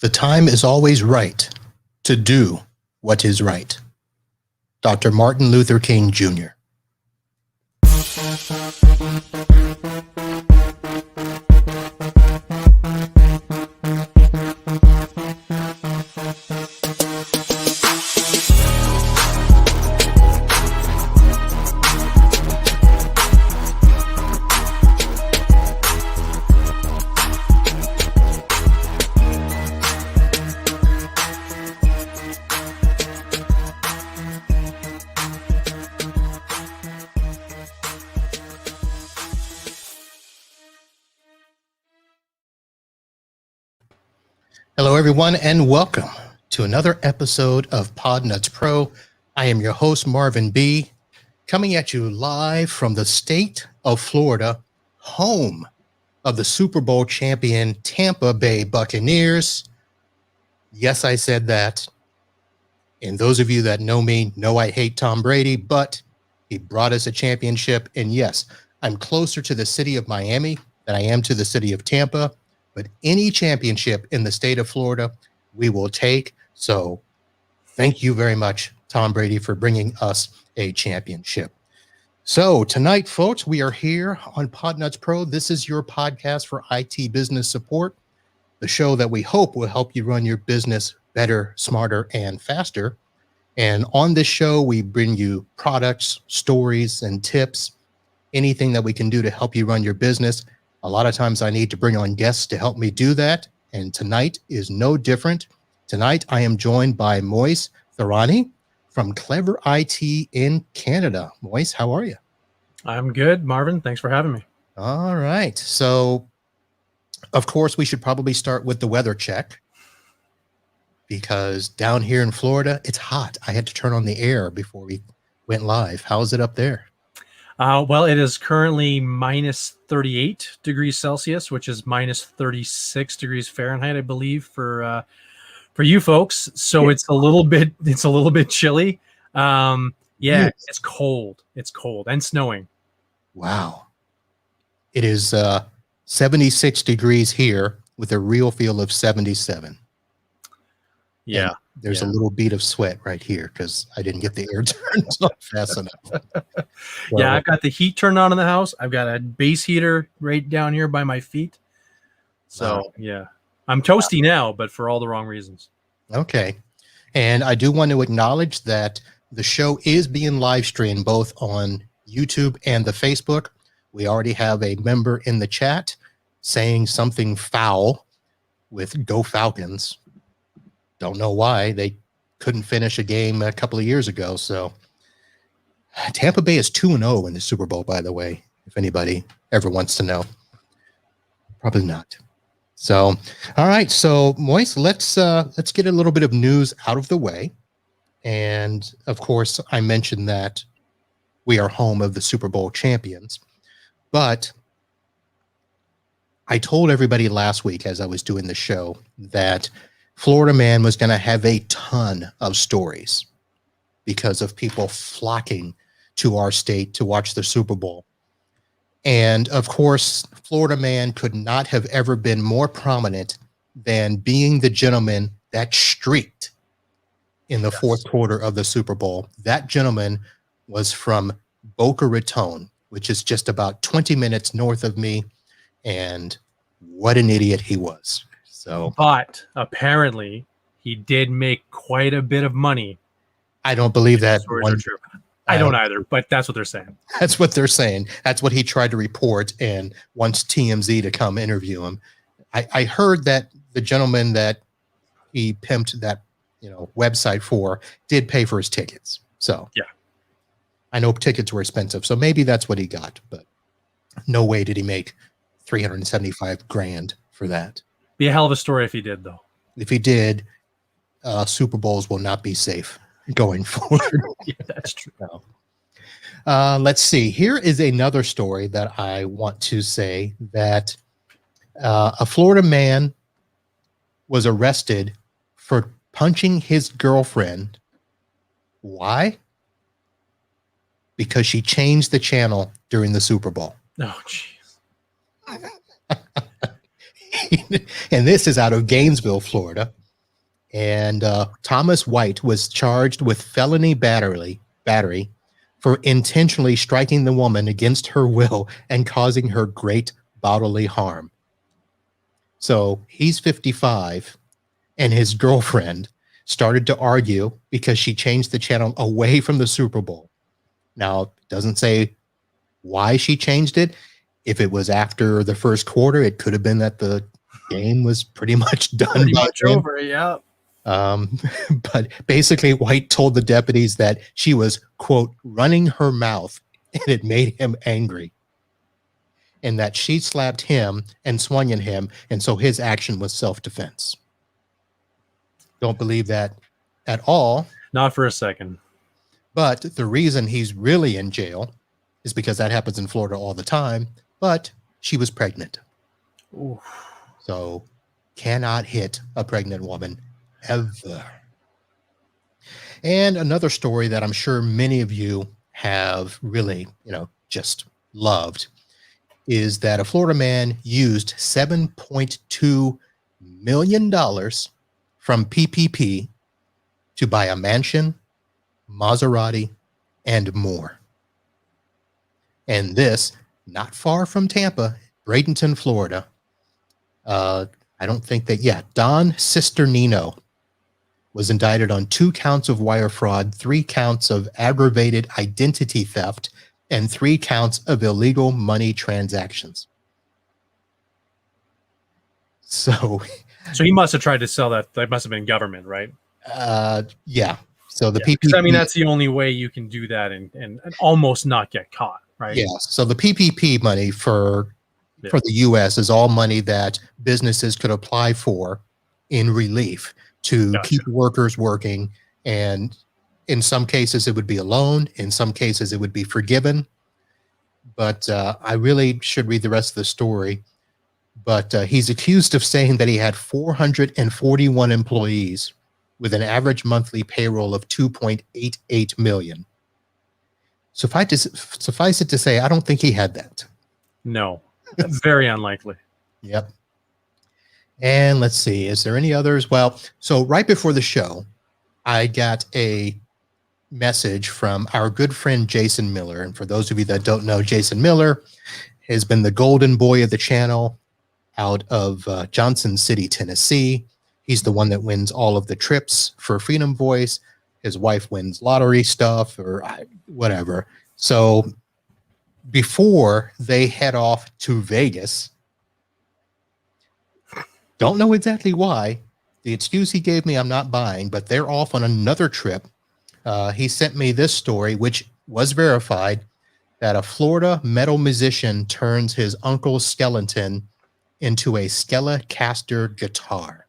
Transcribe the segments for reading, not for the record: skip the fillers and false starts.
The time is always right to do what is right. Dr. Martin Luther King Jr. Hello, everyone, and welcome to another episode of Podnuts Pro. I am your host, Marvin B., coming at you live from the state of Florida, home of the Super Bowl champion Tampa Bay Buccaneers. Yes, I said that. And those of you that know me know I hate Tom Brady, but he brought us a championship. And yes, I'm closer to the city of Miami than I am to the city of Tampa. But any championship in the state of Florida, we will take. So thank you very much, Tom Brady, for bringing us a championship. So tonight, folks, we are here on Podnuts Pro. This is your podcast for IT business support, the show that we hope will help you run your business better, smarter, and faster. And on this show, we bring you products, stories, and tips, anything that we can do to help you run your business. A lot of times I need to bring on guests to help me do that, and tonight is no different. Tonight I am joined by Moez Tharani from Clever IT in Canada. Moez, how are you? I'm good, Marvin. Thanks for having me. All right. So, of course, we should probably start with the weather check because down here in Florida, it's hot. I had to turn on the air before we went live. How is it up there? Well, it is currently minus 38 degrees Celsius, which is minus 36 degrees Fahrenheit, I believe, for you folks. So it's a little bit chilly. It's cold. It's cold and snowing. Wow. It is 76 degrees here with a real feel of 77. Yeah. And there's a little bead of sweat right here because I didn't get the air turned on fast enough. So, I've got the heat turned on in the house. I've got a base heater right down here by my feet. So, I'm toasty now, but for all the wrong reasons. Okay. And I do want to acknowledge that the show is being live streamed both on YouTube and the Facebook. We already have a member in the chat saying something foul with Go Falcons. Don't know why. They couldn't finish a game a couple of years ago. So Tampa Bay is 2-0 in the Super Bowl, by the way, if anybody ever wants to know. Probably not. So, all right. So, Moez, let's get a little bit of news out of the way. And, of course, I mentioned that we are home of the Super Bowl champions. But I told everybody last week as I was doing the show that Florida Man was going to have a ton of stories because of people flocking to our state to watch the Super Bowl. And of course, Florida Man could not have ever been more prominent than being the gentleman that streaked in the fourth quarter of the Super Bowl. That gentleman was from Boca Raton, which is just about 20 minutes north of me. And what an idiot he was. So, but apparently he did make quite a bit of money. I don't believe that. I don't either, but that's what they're saying. That's what they're saying. That's what he tried to report and wants TMZ to come interview him. I heard that the gentleman that he pimped that website for did pay for his tickets. So yeah, I know tickets were expensive, so maybe that's what he got. But no way did he make $375,000 for that. Be a hell of a story if he did, though. If he did, Super Bowls will not be safe going forward. Yeah, that's true. No. Let's see. Here is another story that I want to say that a Florida man was arrested for punching his girlfriend. Why? Because she changed the channel during the Super Bowl. Oh, jeez. And this is out of Gainesville, Florida. And Thomas White was charged with felony battery for intentionally striking the woman against her will and causing her great bodily harm. So he's 55, and his girlfriend started to argue because she changed the channel away from the Super Bowl. Now, it doesn't say why she changed it. If it was after the first quarter, it could have been that the game was pretty much done. Pretty much over, yeah. But basically, White told the deputies that she was, quote, running her mouth, and it made him angry. And that she slapped him and swung at him, and so his action was self-defense. Don't believe that at all. Not for a second. But the reason he's really in jail is because that happens in Florida all the time, but she was pregnant. Oof. So cannot hit a pregnant woman ever. And another story that I'm sure many of you have really, just loved is that a Florida man used $7.2 million from PPP to buy a mansion, Maserati, and more. And this, not far from Tampa, Bradenton, Florida. Don Cisternino was indicted on 2 counts of wire fraud, 3 counts of aggravated identity theft, and 3 counts of illegal money transactions. So he must have tried to sell that. That must have been government, right? Yeah. So the PPP. I mean, that's the only way you can do that and almost not get caught, right? Yeah. So the PPP money for the U.S. is all money that businesses could apply for in relief to keep workers working. And in some cases, it would be a loan. In some cases, it would be forgiven. But I really should read the rest of the story. But he's accused of saying that he had 441 employees with an average monthly payroll of $2.88 million. Suffice it to say, I don't think he had that. No, very unlikely. Yep. And let's see, is there any others? Well, so right before the show, I got a message from our good friend Jason Miller. And for those of you that don't know, Jason Miller has been the golden boy of the channel out of Johnson City, Tennessee. He's the one that wins all of the trips for Freedom Voice. His wife wins lottery stuff or whatever. So before they head off to Vegas, don't know exactly why. The excuse he gave me, I'm not buying, but they're off on another trip. He sent me this story, which was verified, that a Florida metal musician turns his uncle's skeleton into a Skelecaster guitar.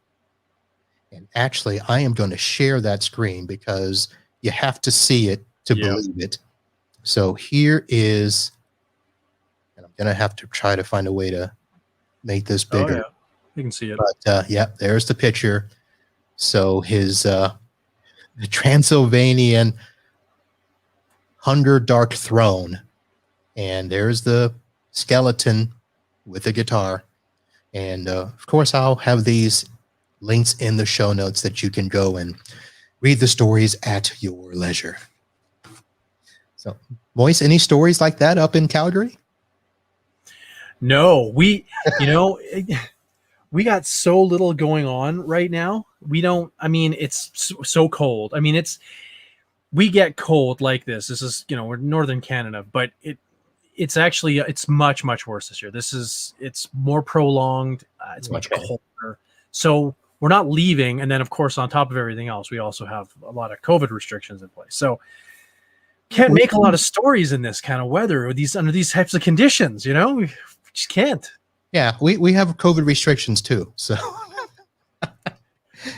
And actually, I am going to share that screen because you have to see it to believe it. So here is, and I'm going to have to try to find a way to make this bigger. Oh, yeah. You can see it. But there's the picture. So his the Transylvanian Hunger Dark Throne. And there's the skeleton with the guitar. And of course, I'll have these links in the show notes that you can go and read the stories at your leisure. So, Moez, any stories like that up in Calgary? No, we got so little going on right now. It's so cold. We get cold like this. This is, we're northern Canada, but it's actually, it's much, much worse this year. It's more prolonged. It's much colder. So we're not leaving. And then, of course, on top of everything else, we also have a lot of COVID restrictions in place. So can't make a lot of stories in this kind of weather or under these types of conditions, we just can't. Yeah, we have COVID restrictions too. So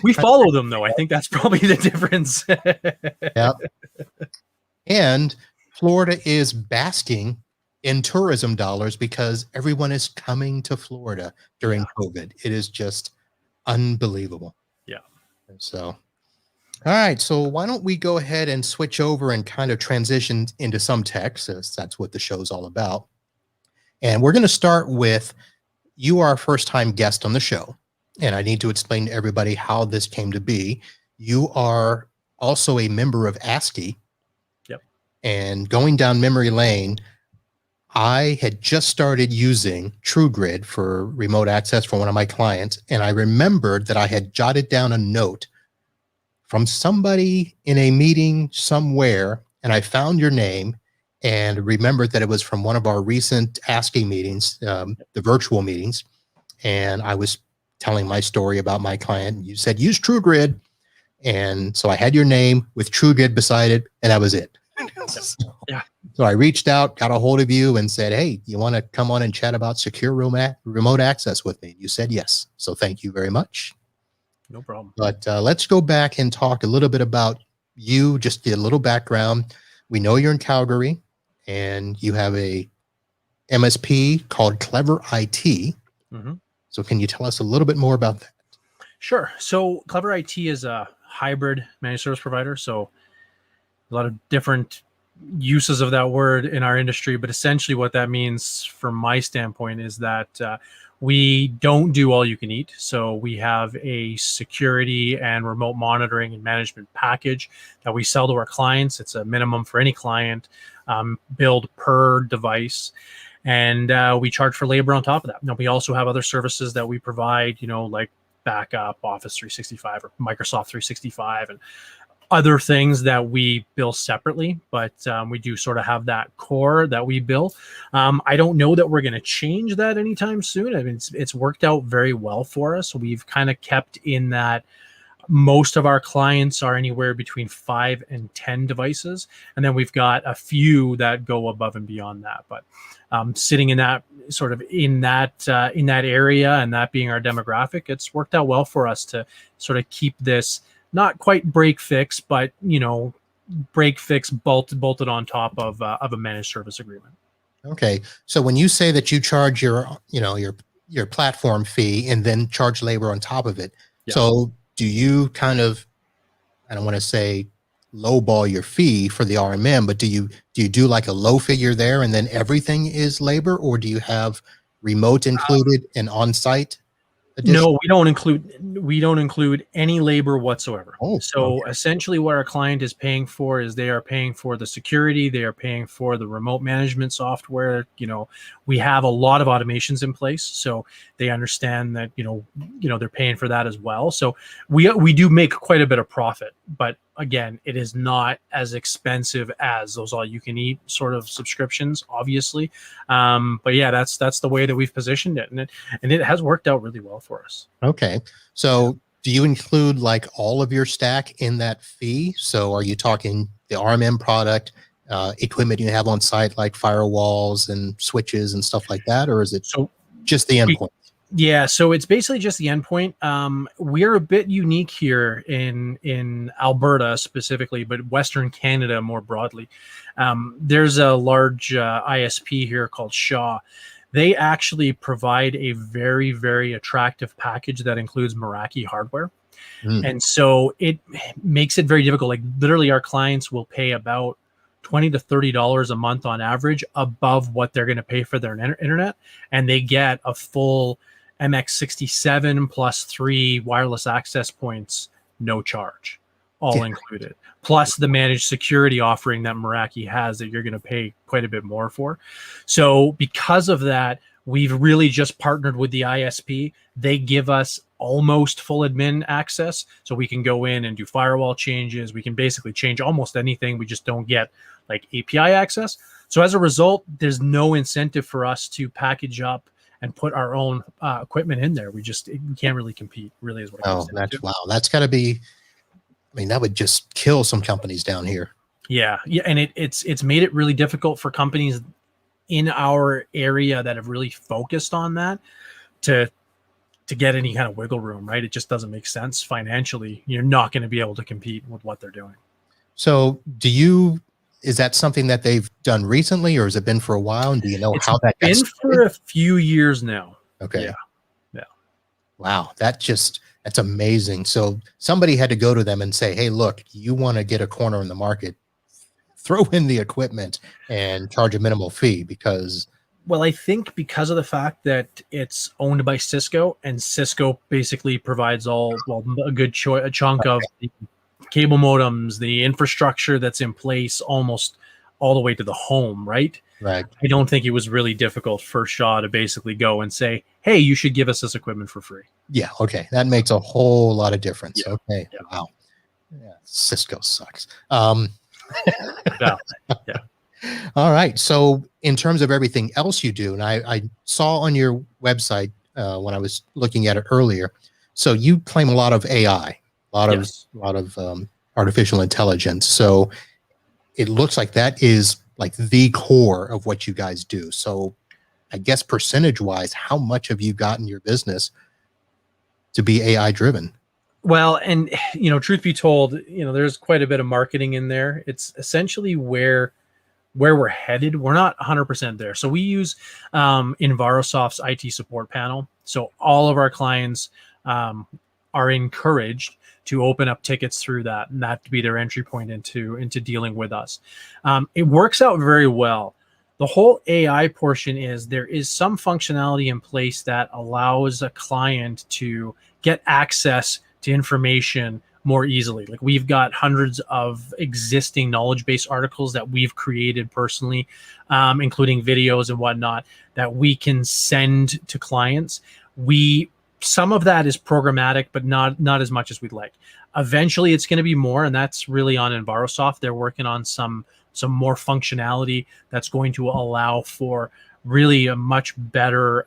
we follow them, though. I think that's probably the difference. Yeah. And Florida is basking in tourism dollars because everyone is coming to Florida during COVID. It is just unbelievable. Yeah. So, all right. So why don't we go ahead and switch over and kind of transition into some tech, since that's what the show's all about. And we're going to start with you are a first-time guest on the show, and I need to explain to everybody how this came to be. You are also a member of ASCII. Yep. And going down memory lane, I had just started using TruGrid for remote access for one of my clients, and I remembered that I had jotted down a note from somebody in a meeting somewhere, and I found your name and remembered that it was from one of our recent ASCII meetings, the virtual meetings, and I was telling my story about my client. You said, use TruGrid, and so I had your name with TruGrid beside it, and that was it. Yeah. So I reached out, got a hold of you, and said, hey, you want to come on and chat about secure remote access with me? You said yes. So thank you very much. No problem. But let's go back and talk a little bit about you, just a little background. We know you're in Calgary, and you have a MSP called Clever IT. Mm-hmm. So can you tell us a little bit more about that? Sure. So Clever IT is a hybrid managed service provider. So a lot of different uses of that word in our industry, but essentially what that means from my standpoint is that we don't do all you can eat. So we have a security and remote monitoring and management package that we sell to our clients. It's a minimum for any client, billed per device. And we charge for labor on top of that. Now, we also have other services that we provide, like backup, Office 365 or Microsoft 365 and other things that we bill separately, but we do sort of have that core that we bill. I don't know that we're going to change that anytime soon. I mean, it's worked out very well for us. We've kind of kept in that most of our clients are anywhere between 5 and 10 devices. And then we've got a few that go above and beyond that. But sitting in that sort of in that area and that being our demographic, it's worked out well for us to sort of keep this not quite break fix, but break fix bolted on top of a managed service agreement. Okay, so when you say that you charge your platform fee and then charge labor on top of it, Yeah. So do you kind of, I don't want to say lowball your fee for the RMM, but do you do like a low figure there and then everything is labor, or do you have remote included and on-site? No, we don't include any labor whatsoever. Oh, so okay. Essentially what our client is paying for is they are paying for the security, they are paying for the remote management software. We have a lot of automations in place, so they understand that they're paying for that as well. So we do make quite a bit of profit, but again, it is not as expensive as those all-you-can-eat sort of subscriptions, obviously. But yeah, that's the way that we've positioned it, and it has worked out really well for us. Okay, so do you include like all of your stack in that fee? So are you talking the RMM product, equipment you have on site like firewalls and switches and stuff like that, or is it just the endpoint? Yeah, so it's basically just the endpoint. We're a bit unique here in Alberta specifically, but Western Canada more broadly. There's a large ISP here called Shaw. They actually provide a very, very attractive package that includes Meraki hardware. And so it makes it very difficult. Like literally our clients will pay about $20 to $30 a month on average above what they're going to pay for their internet. And they get a full MX67 plus 3 wireless access points, no charge, all included. Plus the managed security offering that Meraki has that you're going to pay quite a bit more for. So because of that, we've really just partnered with the ISP. They give us almost full admin access. So we can go in and do firewall changes. We can basically change almost anything. We just don't get like API access. So as a result, there's no incentive for us to package up and put our own equipment in there. We can't really compete, really is what it comes down to. Wow. That's got to be, I mean, that would just kill some companies down here. Yeah. And it's made it really difficult for companies in our area that have really focused on that to get any kind of wiggle room, right? It just doesn't make sense financially. You're not going to be able to compete with what they're doing. So is that something that they've done recently, or has it been for a while? And do you know how that been for a few years now? Okay. Yeah. Wow. That's amazing. So somebody had to go to them and say, hey, look, you want to get a corner in the market, throw in the equipment and charge a minimal fee, because Well, I think because of the fact that it's owned by Cisco, and Cisco basically provides a good a chunk of the cable modems, the infrastructure that's in place almost all the way to the home, right? Right. I don't think it was really difficult for Shaw to basically go and say, hey, you should give us this equipment for free. Yeah. Okay. That makes a whole lot of difference. Yeah. Okay. Yeah. Wow. Yeah. Cisco sucks. Yeah. Yeah. All right. So, in terms of everything else you do, and I saw on your website when I was looking at it earlier, so you claim a lot of AI, Yes. a lot of artificial intelligence. So it looks like that is like the core of what you guys do. So, I guess percentage wise, how much have you gotten your business to be AI driven? Well, and truth be told, there's quite a bit of marketing in there. It's essentially where we're headed. We're not 100% there. So we use Envirosoft's IT support panel. So all of our clients are encouraged to open up tickets through that, and that to be their entry point into dealing with us. It works out very well. The whole AI portion is there is some functionality in place that allows a client to get access to information more easily. Like we've got hundreds of existing knowledge base articles that we've created personally, including videos and whatnot that we can send to clients. Some of that is programmatic, but not as much as we'd like. Eventually it's going to be more, and that's really on Envirosoft. They're working on some more functionality that's going to allow for really a much better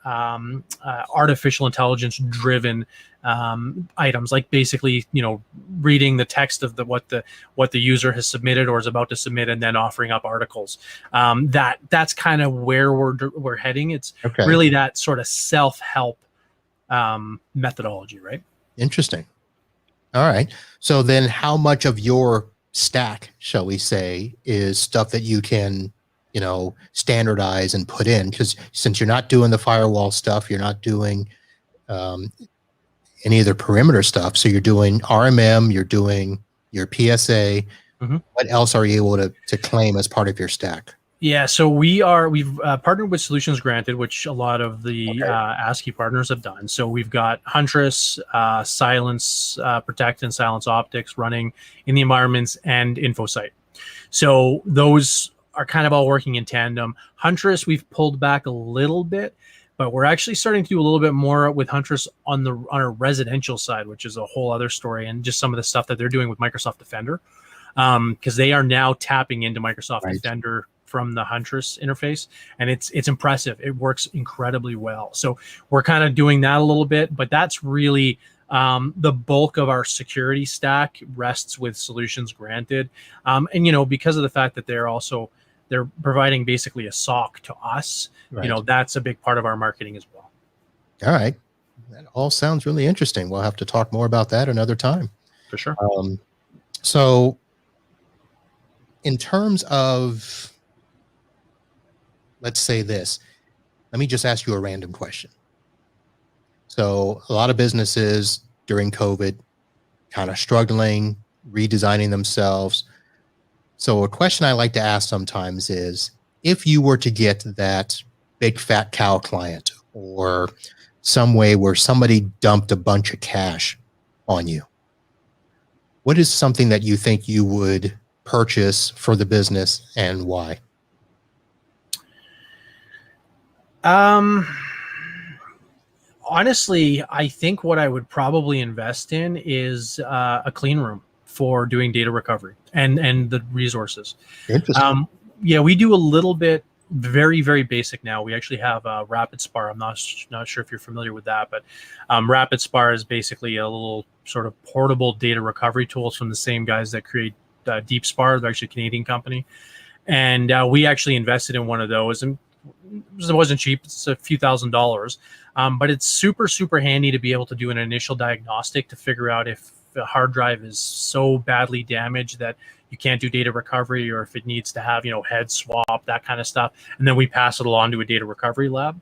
artificial intelligence driven items, like basically reading the text of what the user has submitted or is about to submit, and then offering up articles. That's kind of where we're heading. It's really that sort of self-help methodology, right? Interesting. All right. So then how much of your stack, shall we say, is stuff that you can standardize and put in? Because since you're not doing the firewall stuff, you're not doing any of the perimeter stuff. So you're doing RMM, you're doing your PSA. Mm-hmm. What else are you able to claim as part of your stack? Yeah, so we've partnered with Solutions Granted, which a lot of the ASCII partners have done. So we've got Huntress, Silence Protect, and Silence Optics running in the environments, and InfoSight. So those are kind of all working in tandem. Huntress, we've pulled back a little bit, but we're actually starting to do a little bit more with Huntress on our residential side, which is a whole other story, and just some of the stuff that they're doing with Microsoft Defender, because they are now tapping into Microsoft Defender from the Huntress interface, and it's impressive. It works incredibly well. So we're kind of doing that a little bit, but that's really the bulk of our security stack rests with Solutions Granted. And because of the fact that they're providing basically a SOC to us, that's a big part of our marketing as well. All right. That all sounds really interesting. We'll have to talk more about that another time. For sure. So in terms of, let's say this, let me just ask you a random question. So a lot of businesses during COVID kind of struggling, redesigning themselves. So a question I like to ask sometimes is, if you were to get that big fat cow client, or some way where somebody dumped a bunch of cash on you, what is something that you think you would purchase for the business, and why? Honestly, I think what I would probably invest in is a clean room for doing data recovery and the resources. Interesting. Yeah, we do a little bit, very, very basic now. We actually have Rapid Spar. I'm not sure if you're familiar with that, but Rapid Spar is basically a little sort of portable data recovery tools from the same guys that create Deep Spar. They're actually a Canadian company. And we actually invested in one of those, and it wasn't cheap. It's a few $1,000s, but it's super, super handy to be able to do an initial diagnostic to figure out if the hard drive is so badly damaged that you can't do data recovery, or if it needs to have, head swap, that kind of stuff. And then we pass it along to a data recovery lab.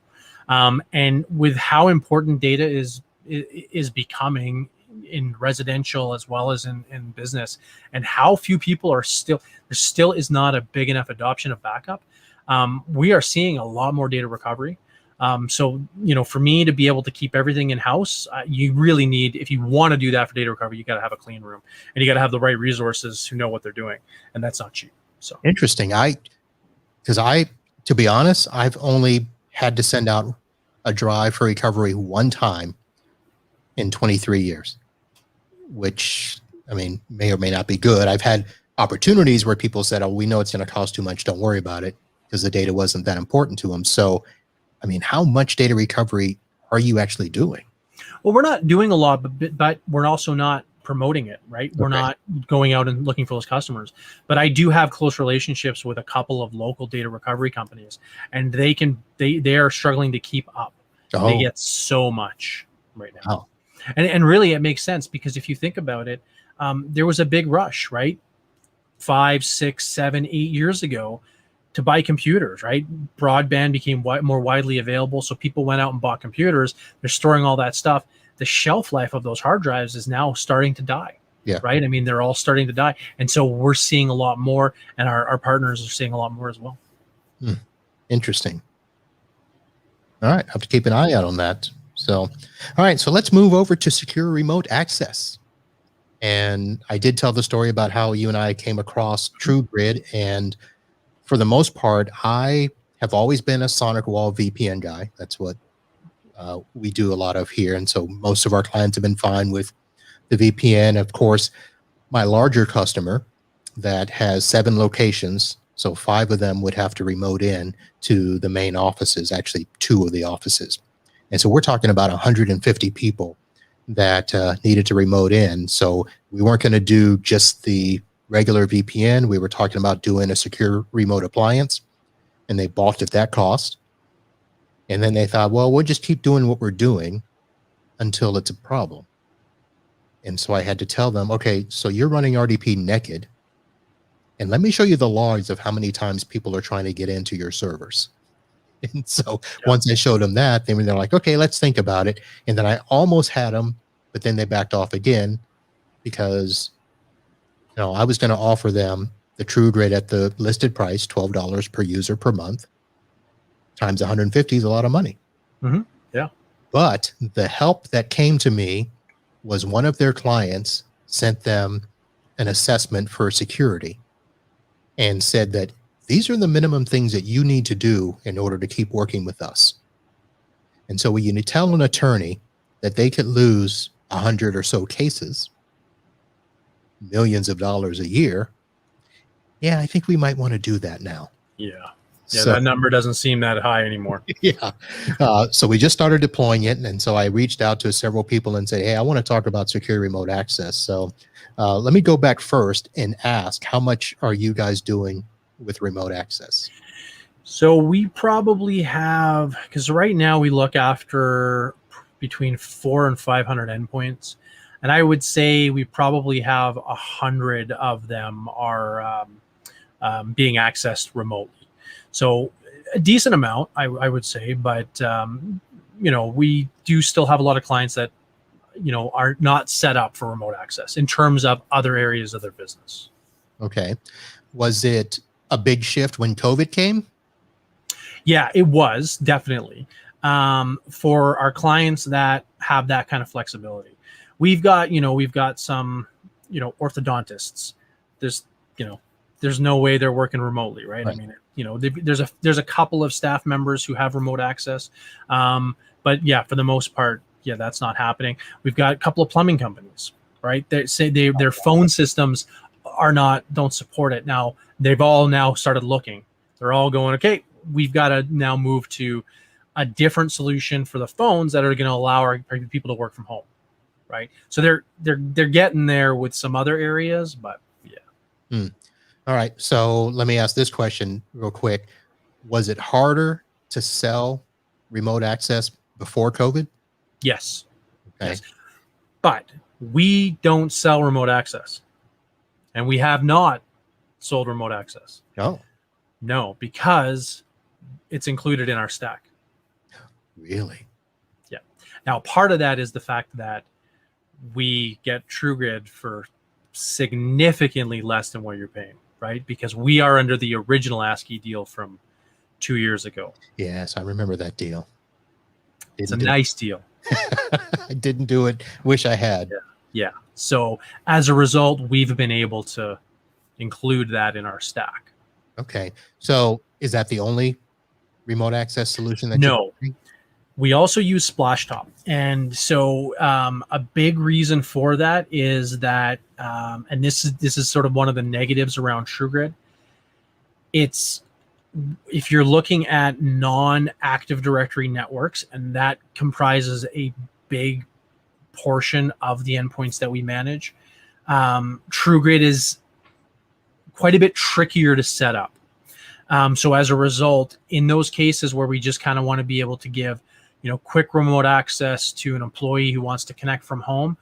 And with how important data is becoming in residential as well as in business, and how few people there still is not a big enough adoption of backup. we are seeing a lot more data recovery. So, for me to be able to keep everything in house, you really need, if you want to do that for data recovery, you got to have a clean room, and you got to have the right resources who know what they're doing, and that's not cheap. So Interesting. To be honest, I've only had to send out a drive for recovery one time in 23 years, which, I mean, may or may not be good. I've had opportunities where people said, oh, we know it's going to cost too much, don't worry about it, because the data wasn't that important to them. So, I mean, how much data recovery are you actually doing? Well, we're not doing a lot, but we're also not promoting it, right? We're not going out and looking for those customers. But I do have close relationships with a couple of local data recovery companies, and they are struggling to keep up. Oh. They get so much right now. Wow. And really it makes sense, because if you think about it, there was a big rush, right? 5, 6, 7, 8 years ago to buy computers, right? Broadband became more widely available. So people went out and bought computers. They're storing all that stuff. The shelf life of those hard drives is now starting to die. Yeah. Right. I mean, they're all starting to die. And so we're seeing a lot more, and our partners are seeing a lot more as well. Interesting. All right. I have to keep an eye out on that. So, all right. So let's move over to secure remote access. And I did tell the story about how you and I came across TruGrid, and for the most part, I have always been a SonicWall VPN guy. That's what we do a lot of here. And so most of our clients have been fine with the VPN. Of course, my larger customer that has 7 locations, so 5 of them would have to remote in to the main offices, actually 2 of the offices. And so we're talking about 150 people that needed to remote in. So we weren't going to do just the regular VPN. We were talking about doing a secure remote appliance, and they balked at that cost. And then they thought, well, we'll just keep doing what we're doing until it's a problem. And so I had to tell them, okay, so you're running RDP naked, and let me show you the logs of how many times people are trying to get into your servers. And so once I showed them that, they're like, okay, let's think about it. And then I almost had them, but then they backed off again, because I was going to offer them the TruGrid at the listed price, $12 per user per month, times 150 is a lot of money. Mm-hmm. Yeah. But the help that came to me was one of their clients sent them an assessment for security and said that these are the minimum things that you need to do in order to keep working with us. And so when you tell an attorney that they could lose 100 or so cases, millions of dollars a year, yeah, I think we might want to do that now. Yeah. Yeah, so that number doesn't seem that high anymore. Yeah. So we just started deploying it. And so I reached out to several people and said, hey, I want to talk about secure remote access. So let me go back first and ask, how much are you guys doing with remote access? So we probably have, because right now we look after between 400 and 500 endpoints. And I would say we probably have 100 of them are being accessed remotely. So a decent amount, I would say, but we do still have a lot of clients that are not set up for remote access in terms of other areas of their business. Okay. Was it a big shift when COVID came? Yeah, it was definitely for our clients that have that kind of flexibility. We've got some orthodontists. There's no way they're working remotely, right? I mean, there's a couple of staff members who have remote access, but yeah, for the most part, yeah, that's not happening. We've got a couple of plumbing companies, right? They say their phone systems don't support it. Now they've all now started looking. They're all going, okay, we've got to now move to a different solution for the phones that are going to allow our people to work from home, right? So they're getting there with some other areas, but yeah. All right. So let me ask this question real quick. Was it harder to sell remote access before COVID? Yes. Okay. Yes. But we don't sell remote access, and we have not sold remote access. No, because it's included in our stack. Really? Yeah. Now, part of that is the fact that we get TruGrid for significantly less than what you're paying, right? Because we are under the original ASCII deal from 2 years ago. Yes, I remember that deal. It's a nice deal. I didn't do it. Wish I had. Yeah. So as a result, we've been able to include that in our stack. Okay. So is that the only remote access solution that No. We also use Splashtop. And so a big reason for that is that, and this is sort of one of the negatives around TruGrid. It's, if you're looking at non-Active Directory networks, and that comprises a big portion of the endpoints that we manage, TruGrid is quite a bit trickier to set up. So as a result, in those cases where we just kind of want to be able to give, quick remote access to an employee who wants to connect from home,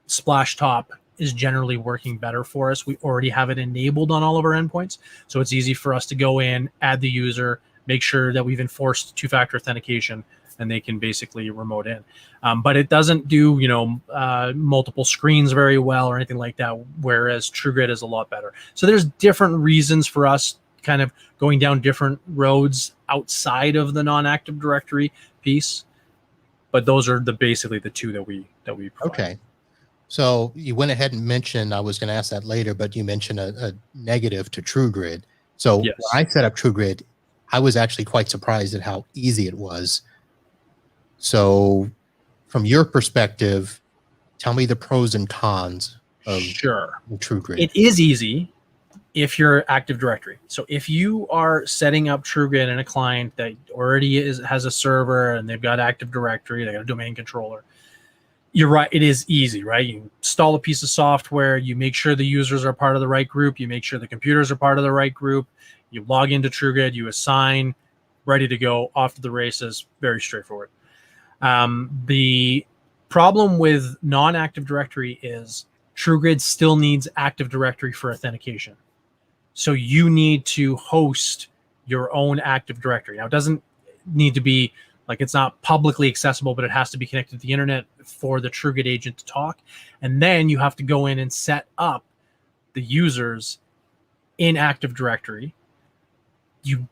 Splashtop is generally working better for us. We already have it enabled on all of our endpoints, so it's easy for us to go in, add the user, make sure that we've enforced two-factor authentication, and they can basically remote in. But it doesn't do, multiple screens very well or anything like that, whereas TruGrid is a lot better. So there's different reasons for us kind of going down different roads outside of the non-Active Directory piece, but those are basically the two that we provide. Okay. So you went ahead and mentioned, I was going to ask that later, but you mentioned a negative to TruGrid. So Yes. when I set up TruGrid, I was actually quite surprised at how easy it was. So from your perspective, tell me the pros and cons of TruGrid. It is easy if you're Active Directory. So if you are setting up TruGrid in a client that already has a server and they've got Active Directory, they got a domain controller, you're right, it is easy, right? You install a piece of software, you make sure the users are part of the right group, you make sure the computers are part of the right group, you log into TruGrid, you assign, ready to go, off to the races, very straightforward. The problem with non-Active Directory is TruGrid still needs Active Directory for authentication. So you need to host your own Active Directory. Now, it doesn't need to be like, it's not publicly accessible, but it has to be connected to the internet for the TruGrid agent to talk. And then you have to go in and set up the users in Active Directory.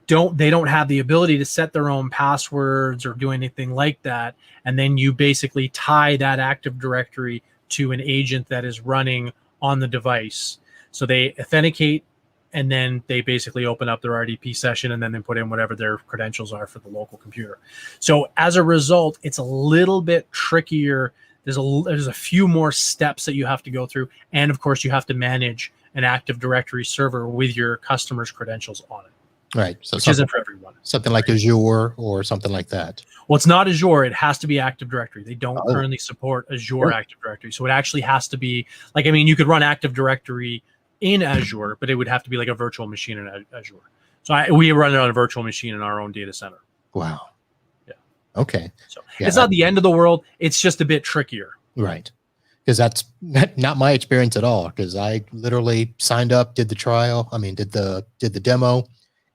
They don't have the ability to set their own passwords or do anything like that. And then you basically tie that Active Directory to an agent that is running on the device. So they authenticate, and then they basically open up their RDP session, and then they put in whatever their credentials are for the local computer. So as a result, it's a little bit trickier. There's a few more steps that you have to go through. And of course, you have to manage an Active Directory server with your customers' credentials on it. Right. So which isn't for everyone. Something like Azure or something like that. Well, it's not Azure. It has to be Active Directory. They don't currently support Azure Active Directory. So it actually has to be like, you could run Active Directory in Azure, but it would have to be like a virtual machine in Azure. So we run it on a virtual machine in our own data center. Wow. Yeah. Okay. So it's not the end of the world. It's just a bit trickier. Right. Because that's not my experience at all. Because I literally signed up, did the trial. Did the demo,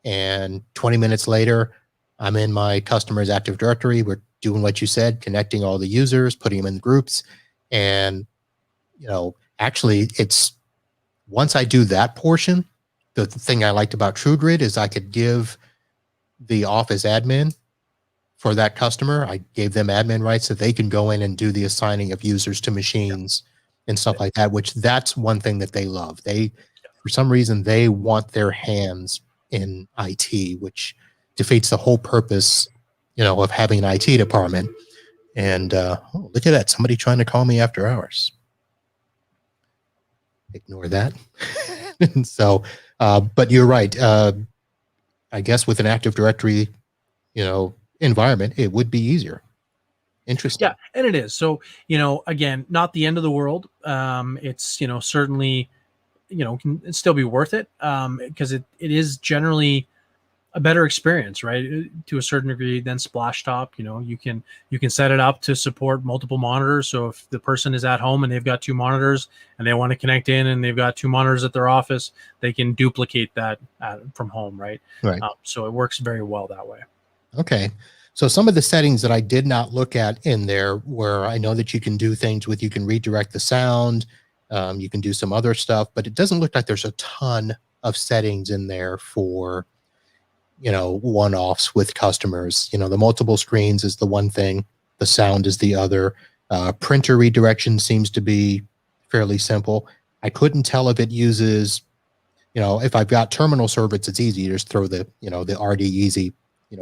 and 20 minutes later, I'm in my customer's Active Directory. We're doing what you said, connecting all the users, putting them in groups, and actually, it's once I do that portion, the thing I liked about TruGrid is I could give the office admin for that customer. I gave them admin rights so they can go in and do the assigning of users to machines and stuff like that, which that's one thing that they love. For some reason, they want their hands in IT, which defeats the whole purpose, of having an IT department. And look at that. Somebody trying to call me after hours. Ignore that. So, but you're right. I guess with an Active Directory, environment, it would be easier. Interesting. Yeah, and it is. So, again, not the end of the world. It's, certainly, can still be worth it because it is generally a better experience, right? To a certain degree than Splashtop. You can set it up to support multiple monitors. So if the person is at home and they've got two monitors and they want to connect in and they've got two monitors at their office, they can duplicate that from home, right? Right. So it works very well that way. Okay. So some of the settings that I did not look at in there where I know that you can do things with, you can redirect the sound, you can do some other stuff, but it doesn't look like there's a ton of settings in there for one-offs with customers. The multiple screens is the one thing, the sound is the other. Printer redirection seems to be fairly simple. I couldn't tell if it uses, if I've got terminal service, it's easy. You just throw the RD Easy,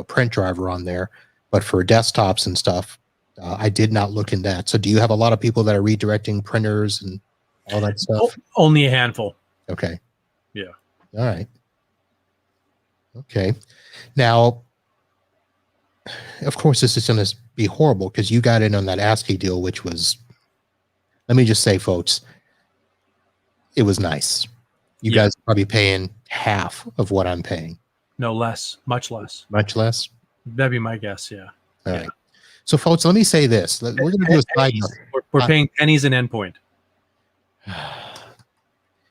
print driver on there. But for desktops and stuff, I did not look in that. So do you have a lot of people that are redirecting printers and all that stuff? Only a handful. Okay. Yeah. All right. Okay. Now, of course, this is going to be horrible because you got in on that ASCII deal, which was, let me just say, folks, it was nice. You guys are probably paying half of what I'm paying. No, less, much less. Much less? That'd be my guess, yeah. All right. So, folks, let me say this. We're going to do a side note. We're paying pennies an endpoint.